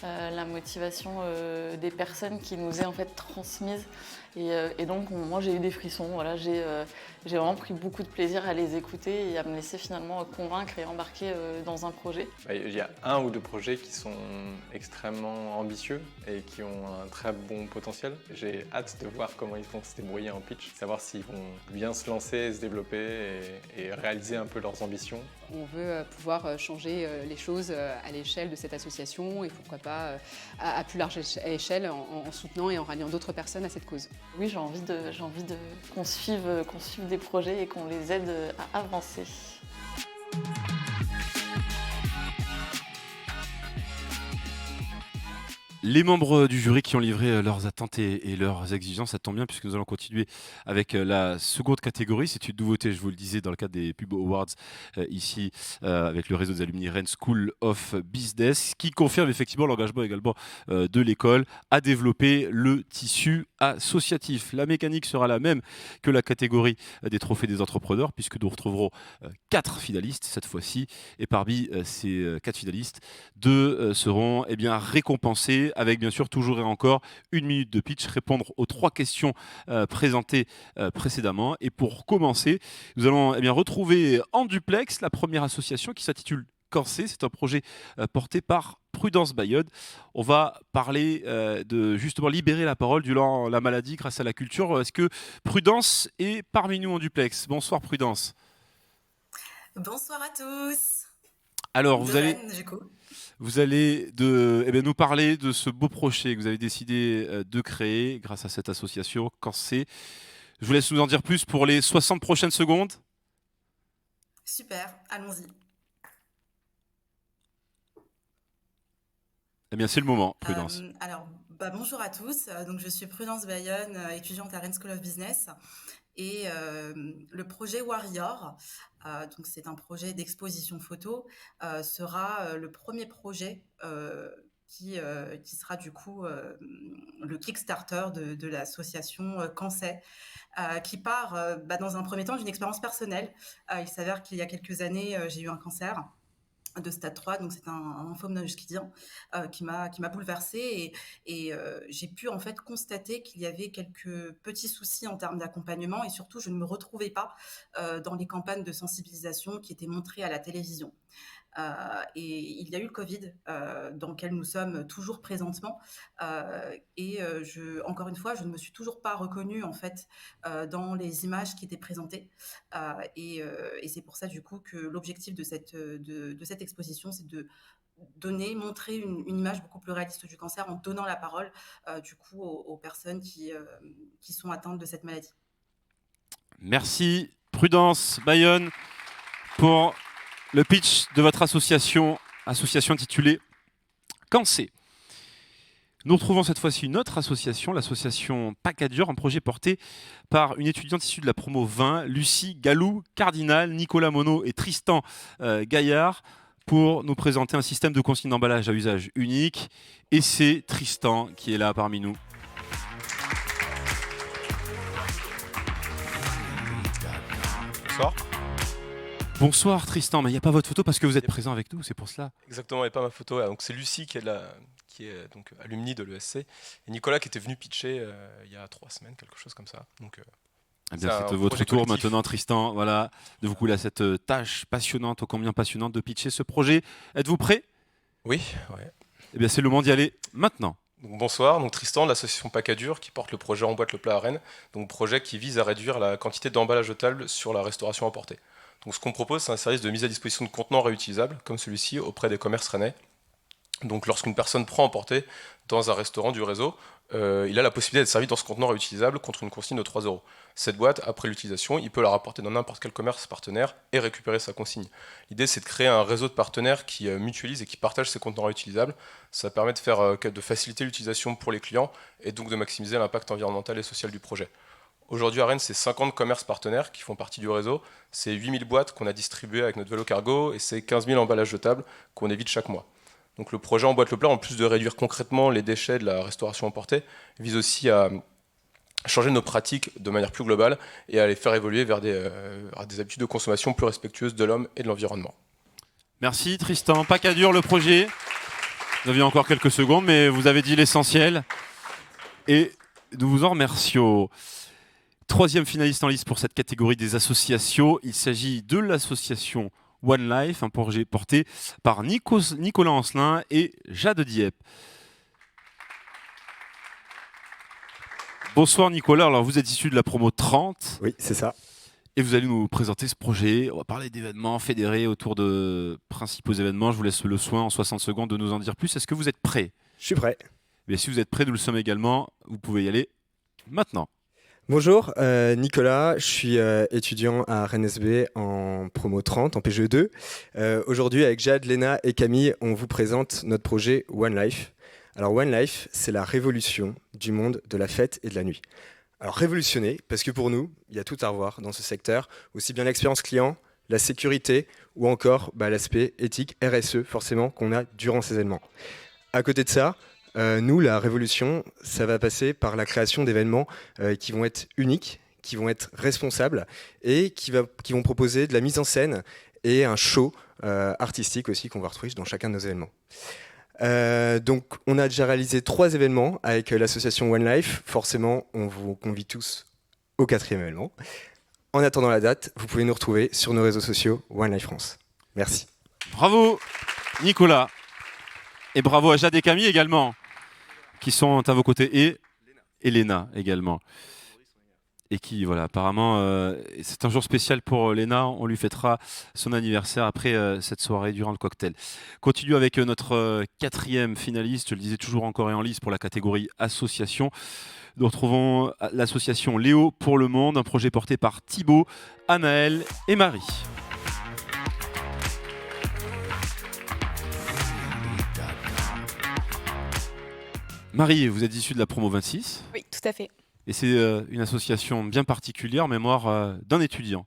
des personnes qui nous est en fait transmise et donc moi j'ai eu des frissons, voilà, j'ai vraiment pris beaucoup de plaisir à les écouter et à me laisser finalement convaincre et embarquer dans un projet. Il y a 1 ou 2 projets qui sont extrêmement ambitieux et qui ont un très bon potentiel. J'ai hâte de voir comment ils vont se débrouiller en pitch, savoir s'ils vont bien se lancer, se développer et réaliser un peu leurs ambitions. On veut pouvoir changer les choses à l'échelle de cette association et pourquoi pas à plus large échelle en soutenant et en ralliant d'autres personnes à cette cause. Oui, j'ai envie qu'on suive des projets et qu'on les aide à avancer. Les membres du jury qui ont livré leurs attentes et leurs exigences, ça tombe bien puisque nous allons continuer avec la seconde catégorie. C'est une nouveauté, je vous le disais, dans le cadre des Pub Awards ici avec le réseau des alumni Rennes School of Business, qui confirme effectivement l'engagement également de l'école à développer le tissu associatif. La mécanique sera la même que la catégorie des trophées des entrepreneurs puisque nous retrouverons 4 finalistes cette fois-ci et parmi ces 4 finalistes, 2 seront récompensés avec bien sûr toujours et encore 1 minute de pitch, répondre aux 3 questions présentées précédemment. Et pour commencer, nous allons retrouver en duplex la première association qui s'intitule Cancé. C'est un projet porté par Prudence Bayonne. On va parler de justement libérer la parole durant la maladie grâce à la culture. Est-ce que Prudence est parmi nous en duplex? Bonsoir Prudence. Bonsoir à tous. Alors, vous allez nous parler de ce beau projet que vous avez décidé de créer grâce à cette association Cancé. Je vous laisse nous en dire plus pour les 60 prochaines secondes. Super, allons-y. C'est le moment, Prudence. Bonjour à tous. Donc, je suis Prudence Bayonne, étudiante à Rennes School of Business. Et le projet Warrior, donc c'est un projet d'exposition photo, sera le premier projet qui sera du coup le Kickstarter de l'association Cancé, qui part dans un premier temps d'une expérience personnelle. Il s'avère qu'il y a quelques années, j'ai eu un cancer de stade 3, donc c'est un lymphome non-Hodgkinien qui m'a bouleversée et j'ai pu en fait constater qu'il y avait quelques petits soucis en termes d'accompagnement et surtout je ne me retrouvais pas dans les campagnes de sensibilisation qui étaient montrées à la télévision. Et il y a eu le Covid dans lequel nous sommes toujours présentement encore une fois, je ne me suis toujours pas reconnue en fait dans les images qui étaient présentées et c'est pour ça du coup que l'objectif de cette exposition, c'est de montrer une image beaucoup plus réaliste du cancer en donnant la parole du coup aux personnes qui sont atteintes de cette maladie. Merci Prudence Bayonne pour le pitch de votre association intitulée Cancé. Nous retrouvons cette fois-ci une autre association, l'association Pacadur, un projet porté par une étudiante issue de la promo 20, Lucie Galou-Cardinal, Nicolas Monod et Tristan Gaillard, pour nous présenter un système de consigne d'emballage à usage unique. Et c'est Tristan qui est là parmi nous. Bonsoir. Bonsoir Tristan, mais il n'y a pas votre photo parce que vous êtes présent avec nous, c'est pour cela. Exactement, et pas ma photo. Donc c'est Lucie qui est donc alumni de l'ESC et Nicolas qui était venu pitcher il y a 3 semaines, quelque chose comme ça. Donc c'est votre tour maintenant Tristan, voilà, de vous couler à cette tâche passionnante, ô combien passionnante de pitcher ce projet. Êtes-vous prêt? Oui, ouais. C'est le moment d'y aller maintenant. Donc, bonsoir, donc Tristan de l'association Pacadur qui porte le projet Emboîte le plat à Rennes, donc projet qui vise à réduire la quantité d'emballage jetable sur la restauration emportée. Donc ce qu'on propose, c'est un service de mise à disposition de contenants réutilisables, comme celui-ci, auprès des commerces rennais. Donc lorsqu'une personne prend emporter dans un restaurant du réseau, il a la possibilité d'être servi dans ce contenant réutilisable contre une consigne de 3 €. Cette boîte, après l'utilisation, il peut la rapporter dans n'importe quel commerce partenaire et récupérer sa consigne. L'idée, c'est de créer un réseau de partenaires qui mutualisent et qui partagent ces contenants réutilisables. Ça permet de faciliter l'utilisation pour les clients et donc de maximiser l'impact environnemental et social du projet. Aujourd'hui à Rennes, c'est 50 commerces partenaires qui font partie du réseau, c'est 8000 boîtes qu'on a distribuées avec notre vélo cargo et c'est 15 000 emballages jetables qu'on évite chaque mois. Donc le projet Emboîte le plat, en plus de réduire concrètement les déchets de la restauration emportée, vise aussi à changer nos pratiques de manière plus globale et à les faire évoluer vers des habitudes de consommation plus respectueuses de l'homme et de l'environnement. Merci Tristan. Pacadur, le projet. Vous aviez encore quelques secondes, mais vous avez dit l'essentiel et nous vous en remercions. 3e finaliste en liste pour cette catégorie des associations. Il s'agit de l'association One Life, un projet porté par Nicolas Ancelin et Jade Dieppe. Bonsoir Nicolas, alors vous êtes issu de la promo 30. Oui, c'est ça. Et vous allez nous présenter ce projet. On va parler d'événements fédérés autour de principaux événements. Je vous laisse le soin en 60 secondes de nous en dire plus. Est-ce que vous êtes prêt? Je suis prêt. Mais si vous êtes prêt, nous le sommes également. Vous pouvez y aller maintenant. Bonjour, Nicolas, je suis étudiant à Rennes SB en promo 30, en PGE2. Aujourd'hui, avec Jade, Léna et Camille, on vous présente notre projet One Life. Alors One Life, c'est la révolution du monde de la fête et de la nuit. Alors révolutionner, parce que pour nous, il y a tout à revoir dans ce secteur, aussi bien l'expérience client, la sécurité ou encore l'aspect éthique RSE forcément qu'on a durant ces événements. À côté de ça, nous, la révolution, ça va passer par la création d'événements qui vont être uniques, qui vont être responsables et qui vont proposer de la mise en scène et un show artistique aussi qu'on va retrouver dans chacun de nos événements. Donc on a déjà réalisé 3 événements avec l'association One Life. Forcément, on vous convie tous au 4e événement. En attendant la date, vous pouvez nous retrouver sur nos réseaux sociaux One Life France. Merci. Bravo Nicolas. Et bravo à Jade et Camille également, qui sont à vos côtés, et Léna également. Et qui, voilà, apparemment, c'est un jour spécial pour Léna. On lui fêtera son anniversaire après cette soirée durant le cocktail. Continue avec notre 4e finaliste, je le disais, toujours encore et en lice pour la catégorie association. Nous retrouvons l'association Léo pour le Monde, un projet porté par Thibaut, Anaël et Marie. Marie, vous êtes issue de la promo 26. Oui, tout à fait. Et c'est une association bien particulière en mémoire d'un étudiant,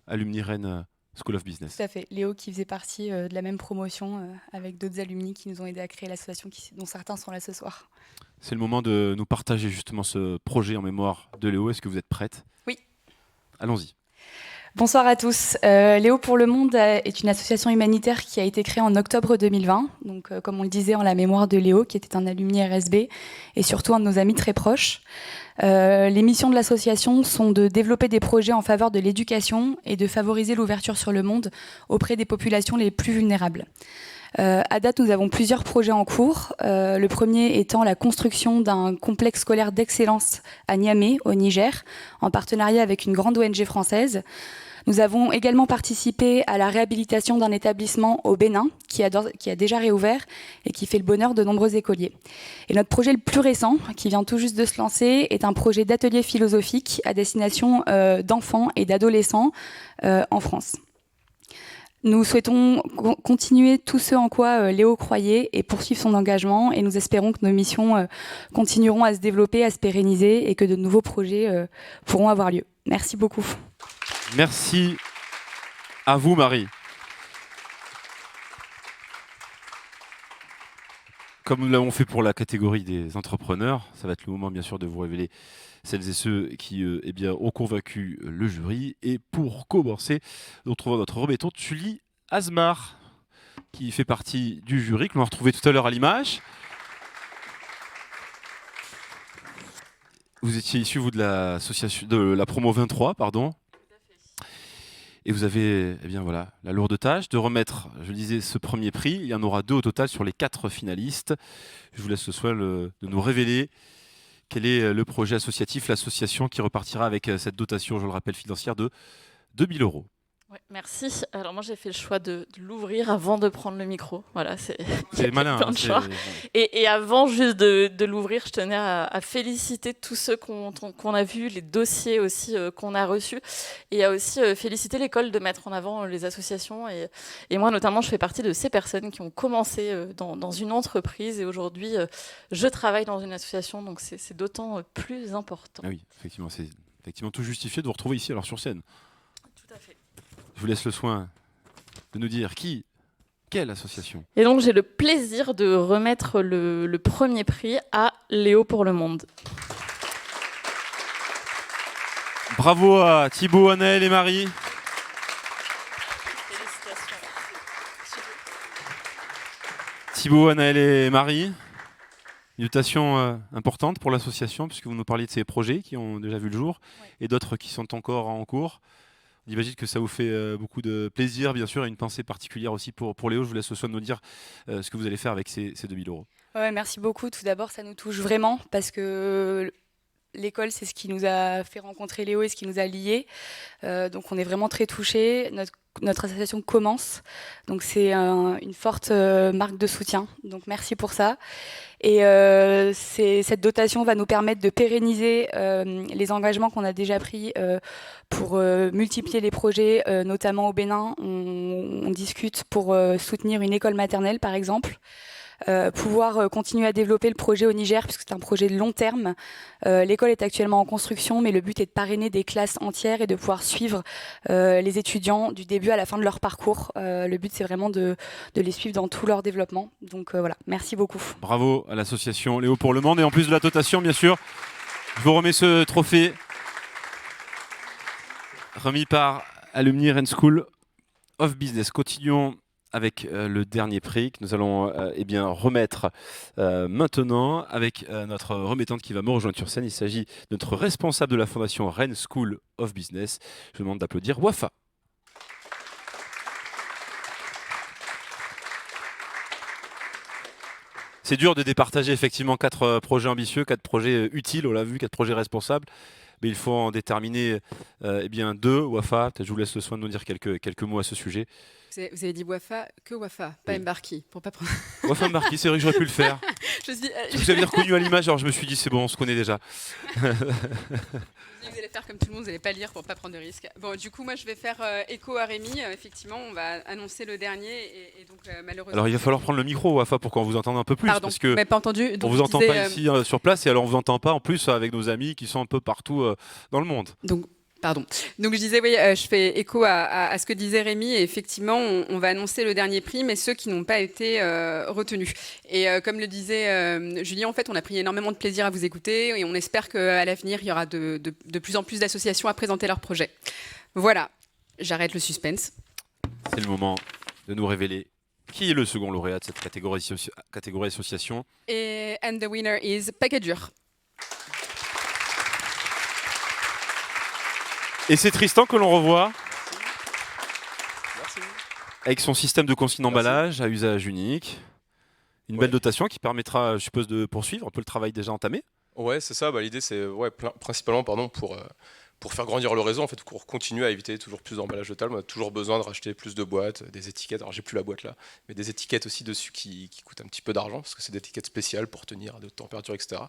Alumni Rennes School of Business. Tout à fait. Léo qui faisait partie de la même promotion avec d'autres alumni qui nous ont aidés à créer l'association, dont certains sont là ce soir. C'est le moment de nous partager justement ce projet en mémoire de Léo. Est-ce que vous êtes prête ? Oui. Allons-y. Bonsoir à tous. Léo pour le Monde est une association humanitaire qui a été créée en octobre 2020. Donc, comme on le disait, en la mémoire de Léo, qui était un alumni RSB et surtout un de nos amis très proches. Les missions de l'association sont de développer des projets en faveur de l'éducation et de favoriser l'ouverture sur le monde auprès des populations les plus vulnérables. À date, nous avons plusieurs projets en cours. Le premier étant la construction d'un complexe scolaire d'excellence à Niamey, au Niger, en partenariat avec une grande ONG française. Nous avons également participé à la réhabilitation d'un établissement au Bénin qui a déjà réouvert et qui fait le bonheur de nombreux écoliers. Et notre projet le plus récent, qui vient tout juste de se lancer, est un projet d'atelier philosophique à destination d'enfants et d'adolescents en France. Nous souhaitons continuer tout ce en quoi Léo croyait et poursuivre son engagement, et nous espérons que nos missions continueront à se développer, à se pérenniser et que de nouveaux projets pourront avoir lieu. Merci beaucoup. Merci à vous, Marie. Comme nous l'avons fait pour la catégorie des entrepreneurs, ça va être le moment bien sûr de vous révéler celles et ceux qui ont convaincu le jury. Et pour commencer, nous retrouvons notre remettante Julie Azmar, qui fait partie du jury, que l'on a retrouvé tout à l'heure à l'image. Vous étiez issu, vous, de la promo 23, pardon. Et vous avez la lourde tâche de remettre, je le disais, ce premier prix. Il y en aura 2 au total sur les 4 finalistes. Je vous laisse ce soin de nous révéler quel est le projet associatif, l'association qui repartira avec cette dotation, je le rappelle, financière de 2 000 €. Ouais, merci. Alors moi j'ai fait le choix de l'ouvrir avant de prendre le micro. Voilà, c'est malin. Plein de choix. Et avant juste de l'ouvrir, je tenais à féliciter tous ceux qu'on a vus, les dossiers aussi qu'on a reçus, et à aussi féliciter l'école de mettre en avant les associations. Et moi notamment, je fais partie de ces personnes qui ont commencé dans une entreprise, et aujourd'hui je travaille dans une association, donc c'est d'autant plus important. Ah oui, effectivement, c'est effectivement tout justifié de vous retrouver ici alors sur scène. Tout à fait. Je vous laisse le soin de nous dire quelle association. Et donc j'ai le plaisir de remettre le premier prix à Léo pour le Monde. Bravo à Thibaut, Anaël et Marie. Félicitations. Thibaut, Anaël et Marie. Une dotation importante pour l'association, puisque vous nous parliez de ces projets qui ont déjà vu le jour, et d'autres qui sont encore en cours. J'imagine que ça vous fait beaucoup de plaisir, bien sûr, et une pensée particulière aussi pour Léo. Je vous laisse le soin de nous dire ce que vous allez faire avec ces 2 000 €. Ouais, merci beaucoup. Tout d'abord, ça nous touche vraiment parce que l'école, c'est ce qui nous a fait rencontrer Léo et ce qui nous a liés. Donc, on est vraiment très touchés. Notre association commence. Donc, c'est une forte marque de soutien. Donc, merci pour ça. Et cette dotation va nous permettre de pérenniser les engagements qu'on a déjà pris pour multiplier les projets, notamment au Bénin. On discute pour soutenir une école maternelle, par exemple. pouvoir continuer à développer le projet au Niger, puisque c'est un projet de long terme. L'école est actuellement en construction, mais le but est de parrainer des classes entières et de pouvoir suivre les étudiants du début à la fin de leur parcours. Le but, c'est vraiment de les suivre dans tout leur développement. Donc voilà, merci beaucoup. Bravo à l'association Léo pour le Monde. Et en plus de la dotation, bien sûr, je vous remets ce trophée remis par Alumni Rennes School of Business. Continuons avec le dernier prix que nous allons remettre maintenant avec notre remettante qui va me rejoindre sur scène. Il s'agit de notre responsable de la fondation Rennes School of Business. Je vous demande d'applaudir Wafa. C'est dur de départager effectivement 4 projets ambitieux, 4 projets utiles, on l'a vu, 4 projets responsables. Mais il faut en déterminer 2. Wafa, peut-être je vous laisse le soin de nous dire quelques mots à ce sujet. Vous avez dit Wafa, pas Oui. Mbarki, pour pas prendre... Wafa Mbarki, c'est vrai que j'aurais pu le faire. Vous avez reconnu à l'image, alors je me suis dit c'est bon, on se connaît déjà. Vous allez faire comme tout le monde, vous n'allez pas lire pour pas prendre de risques. Bon, du coup, moi, je vais faire écho à Rémi. Effectivement, on va annoncer le dernier et donc malheureusement. Alors il va falloir prendre le micro, Wafa, pour qu'on vous entende un peu plus. Pardon, parce que mais pas entendu. On vous entend pas ici sur place et alors on vous entend pas en plus avec nos amis qui sont un peu partout dans le monde. Donc je disais, oui, je fais écho à ce que disait Rémi. Et effectivement, on va annoncer le dernier prix, mais ceux qui n'ont pas été retenus. Et comme le disait Julien, en fait, on a pris énormément de plaisir à vous écouter et on espère qu'à l'avenir, il y aura de plus en plus d'associations à présenter leurs projets. Voilà, j'arrête le suspense. C'est le moment de nous révéler qui est le second lauréat de cette catégorie association. And the winner is Pacadur. Et c'est Tristan que l'on revoit. Merci. Avec son système de consigne d'emballage à usage unique. Une belle dotation qui permettra, je suppose, de poursuivre un peu le travail déjà entamé. Ouais, c'est ça. L'idée, c'est principalement pour faire grandir le réseau, en fait, pour continuer à éviter toujours plus d'emballage total. On a toujours besoin de racheter plus de boîtes, des étiquettes. Alors, j'ai plus la boîte là, mais des étiquettes aussi dessus qui coûtent un petit peu d'argent parce que c'est des étiquettes spéciales pour tenir de température, etc.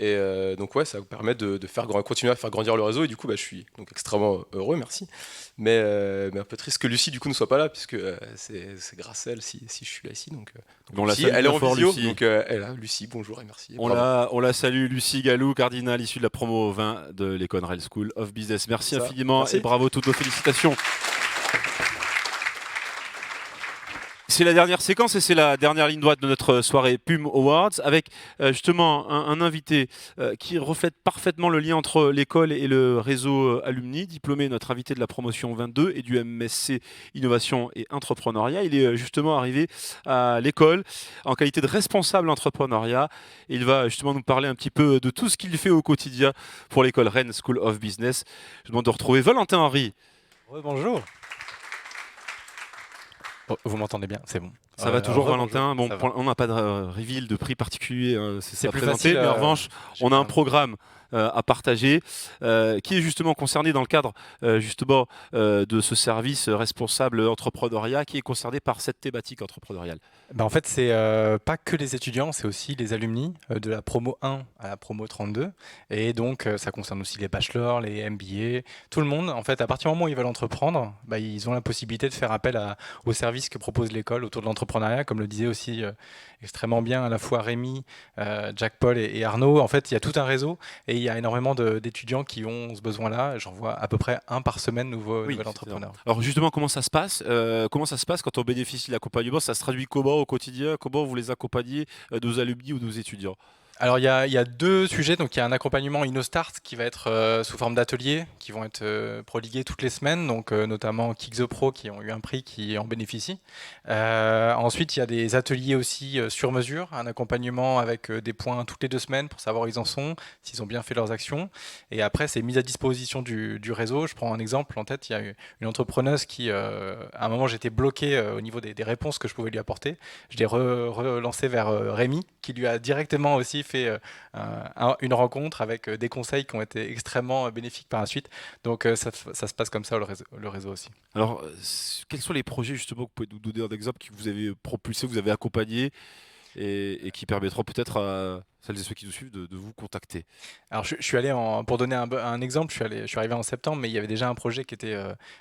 Et donc ouais, ça vous permet de continuer à faire grandir le réseau. Et du coup, je suis donc extrêmement heureux, merci. Mais un peu triste que Lucie du coup ne soit pas là, puisque c'est grâce à elle si je suis là ici. Donc Lucie, elle est en visio, Lucie. Donc elle est là. Lucie, bonjour et merci. On la salue, Lucie Galou, cardinal issue de la promo 20 de l'Econ Rennes School of Business. Merci infiniment et bravo, toutes nos félicitations. C'est la dernière séquence et c'est la dernière ligne droite de notre soirée PUM Awards avec justement un invité qui reflète parfaitement le lien entre l'école et le réseau Alumni, diplômé notre invité de la promotion 22 et du MSC Innovation et Entrepreneuriat. Il est justement arrivé à l'école en qualité de responsable entrepreneuriat et il va justement nous parler un petit peu de tout ce qu'il fait au quotidien pour l'école Rennes School of Business. Je demande de retrouver Valentin Henry. Bonjour. Vous m'entendez bien, c'est bon. Ça va toujours, Valentin. Bon, va. on n'a pas de reveal de prix particulier, c'est plus présenté. facile, Mais en revanche, on a un programme à partager qui est justement concerné dans le cadre justement de ce service responsable entrepreneuriat qui est concerné par cette thématique entrepreneuriale. En fait, c'est pas que les étudiants, c'est aussi les alumni de la promo 1 à la promo 32. Et donc, ça concerne aussi les bachelors, les MBA, tout le monde. En fait, à partir du moment où ils veulent entreprendre, ils ont la possibilité de faire appel aux services que propose l'école autour de l'entrepreneuriat, comme le disait aussi extrêmement bien à la fois Rémi, Jack-Paul et Arnaud. En fait, il y a tout un réseau et il y a énormément d'étudiants qui ont ce besoin-là. J'en vois à peu près un par semaine nouvel entrepreneur. Alors justement, comment ça se passe quand on bénéficie de l'accompagnement? Ça se traduit comment au quotidien? Comment vous les accompagnez, nos alumni ou nos étudiants? Alors il y a deux sujets, donc il y a un accompagnement InnoStart qui va être sous forme d'ateliers qui vont être prodigués toutes les semaines, donc notamment Kick the Pro qui ont eu un prix qui en bénéficie. Ensuite il y a des ateliers aussi sur mesure, un accompagnement avec des points toutes les 2 semaines pour savoir où ils en sont, s'ils ont bien fait leurs actions. Et après c'est mise à disposition du réseau. Je prends un exemple en tête, il y a une entrepreneuse qui, à un moment j'étais bloqué au niveau des réponses que je pouvais lui apporter. Je l'ai relancé vers Rémi qui lui a directement aussi fait une rencontre avec des conseils qui ont été extrêmement bénéfiques par la suite. Donc ça se passe comme ça le réseau aussi. Alors quels sont les projets justement que vous pouvez nous donner un exemple que vous avez propulsé, vous avez accompagné et qui permettront peut-être celles et ceux qui nous suivent, de vous contacter? Alors, je suis allé pour donner un exemple, je suis arrivé en septembre, mais il y avait déjà un projet qui était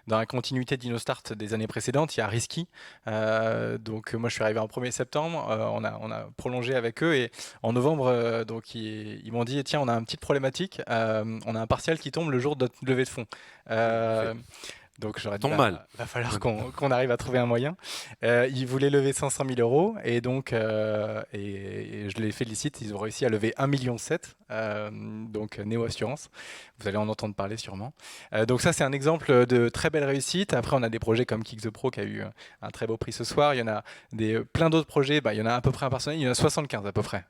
dans la continuité d'InnoStart des années précédentes. Il y a Risky. Donc, moi, je suis arrivé en 1er septembre. On a prolongé avec eux et en novembre, donc, ils m'ont dit tiens, on a une petite problématique. On a un partiel qui tombe le jour de notre levée de fonds. Donc j'aurais dit, va falloir qu'on arrive à trouver un moyen. Ils voulaient lever 500 000 euros et donc et je les félicite, ils ont réussi à lever 1,7 million. Donc Néo Assurance, vous allez en entendre parler sûrement. Donc ça c'est un exemple de très belle réussite. Après on a des projets comme Kick the Pro qui a eu un très beau prix ce soir. Il y en a plein d'autres projets, il y en a à peu près un par semaine, il y en a 75 à peu près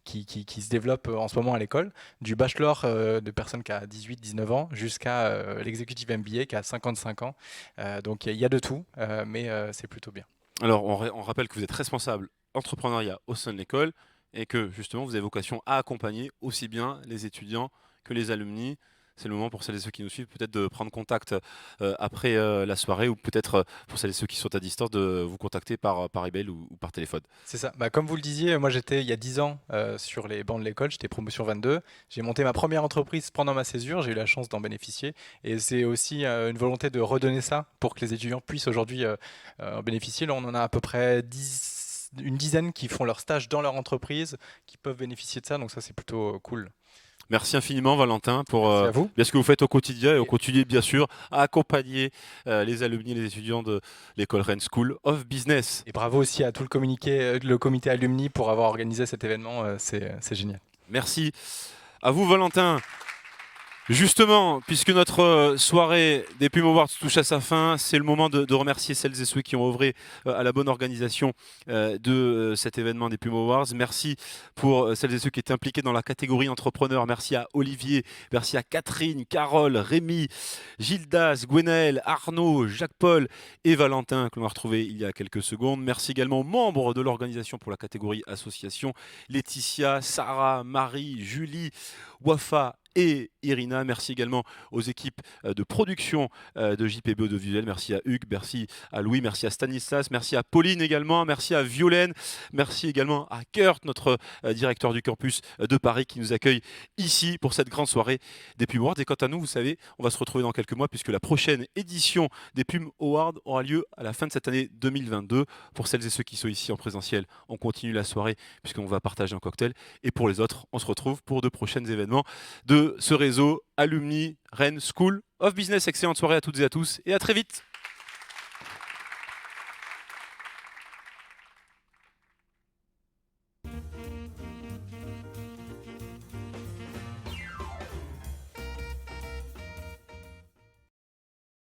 qui se développent en ce moment à l'école, du bachelor de personnes qui a 18-19 ans jusqu'à l'exécutif MBA qui a 55 ans. Donc il y a de tout, mais c'est plutôt bien. Alors on rappelle que vous êtes responsable entrepreneuriat au sein de l'école et que justement vous avez vocation à accompagner aussi bien les étudiants que les alumni. C'est le moment pour celles et ceux qui nous suivent peut-être de prendre contact après la soirée ou peut-être pour celles et ceux qui sont à distance de vous contacter par email ou par téléphone. C'est ça. Comme vous le disiez, moi j'étais il y a 10 ans sur les bancs de l'école, j'étais promotion 22. J'ai monté ma première entreprise pendant ma césure, j'ai eu la chance d'en bénéficier. Et c'est aussi une volonté de redonner ça pour que les étudiants puissent aujourd'hui en bénéficier. Là on en a à peu près une dizaine qui font leur stage dans leur entreprise, qui peuvent bénéficier de ça, donc ça c'est plutôt cool. Merci infiniment Valentin pour bien ce que vous faites au quotidien et au quotidien bien sûr à accompagner les alumni et les étudiants de l'école Rennes School of Business. Et bravo aussi à tout le comité alumni pour avoir organisé cet événement, c'est génial. Merci à vous Valentin. Justement, puisque notre soirée des Plume Awards touche à sa fin, c'est le moment de remercier celles et ceux qui ont œuvré à la bonne organisation de cet événement des Plume Awards. Merci pour celles et ceux qui étaient impliqués dans la catégorie entrepreneur. Merci à Olivier, merci à Catherine, Carole, Rémi, Gildas, Gwenaël, Arnaud, Jacques-Paul et Valentin que l'on a retrouvé il y a quelques secondes. Merci également aux membres de l'organisation pour la catégorie association, Laetitia, Sarah, Marie, Julie, Wafa et Irina. Merci également aux équipes de production de JPB Audiovisuel. Merci à Hugues, merci à Louis, merci à Stanislas, merci à Pauline également, merci à Violaine, merci également à Kurt, notre directeur du campus de Paris qui nous accueille ici pour cette grande soirée des Plume Awards. Et quant à nous, vous savez, on va se retrouver dans quelques mois puisque la prochaine édition des Plume Awards aura lieu à la fin de cette année 2022. Pour celles et ceux qui sont ici en présentiel, on continue la soirée puisqu'on va partager un cocktail. Et pour les autres, on se retrouve pour de prochains événements de ce réseau Alumni Rennes School of Business. Excellente soirée à toutes et à tous et à très vite.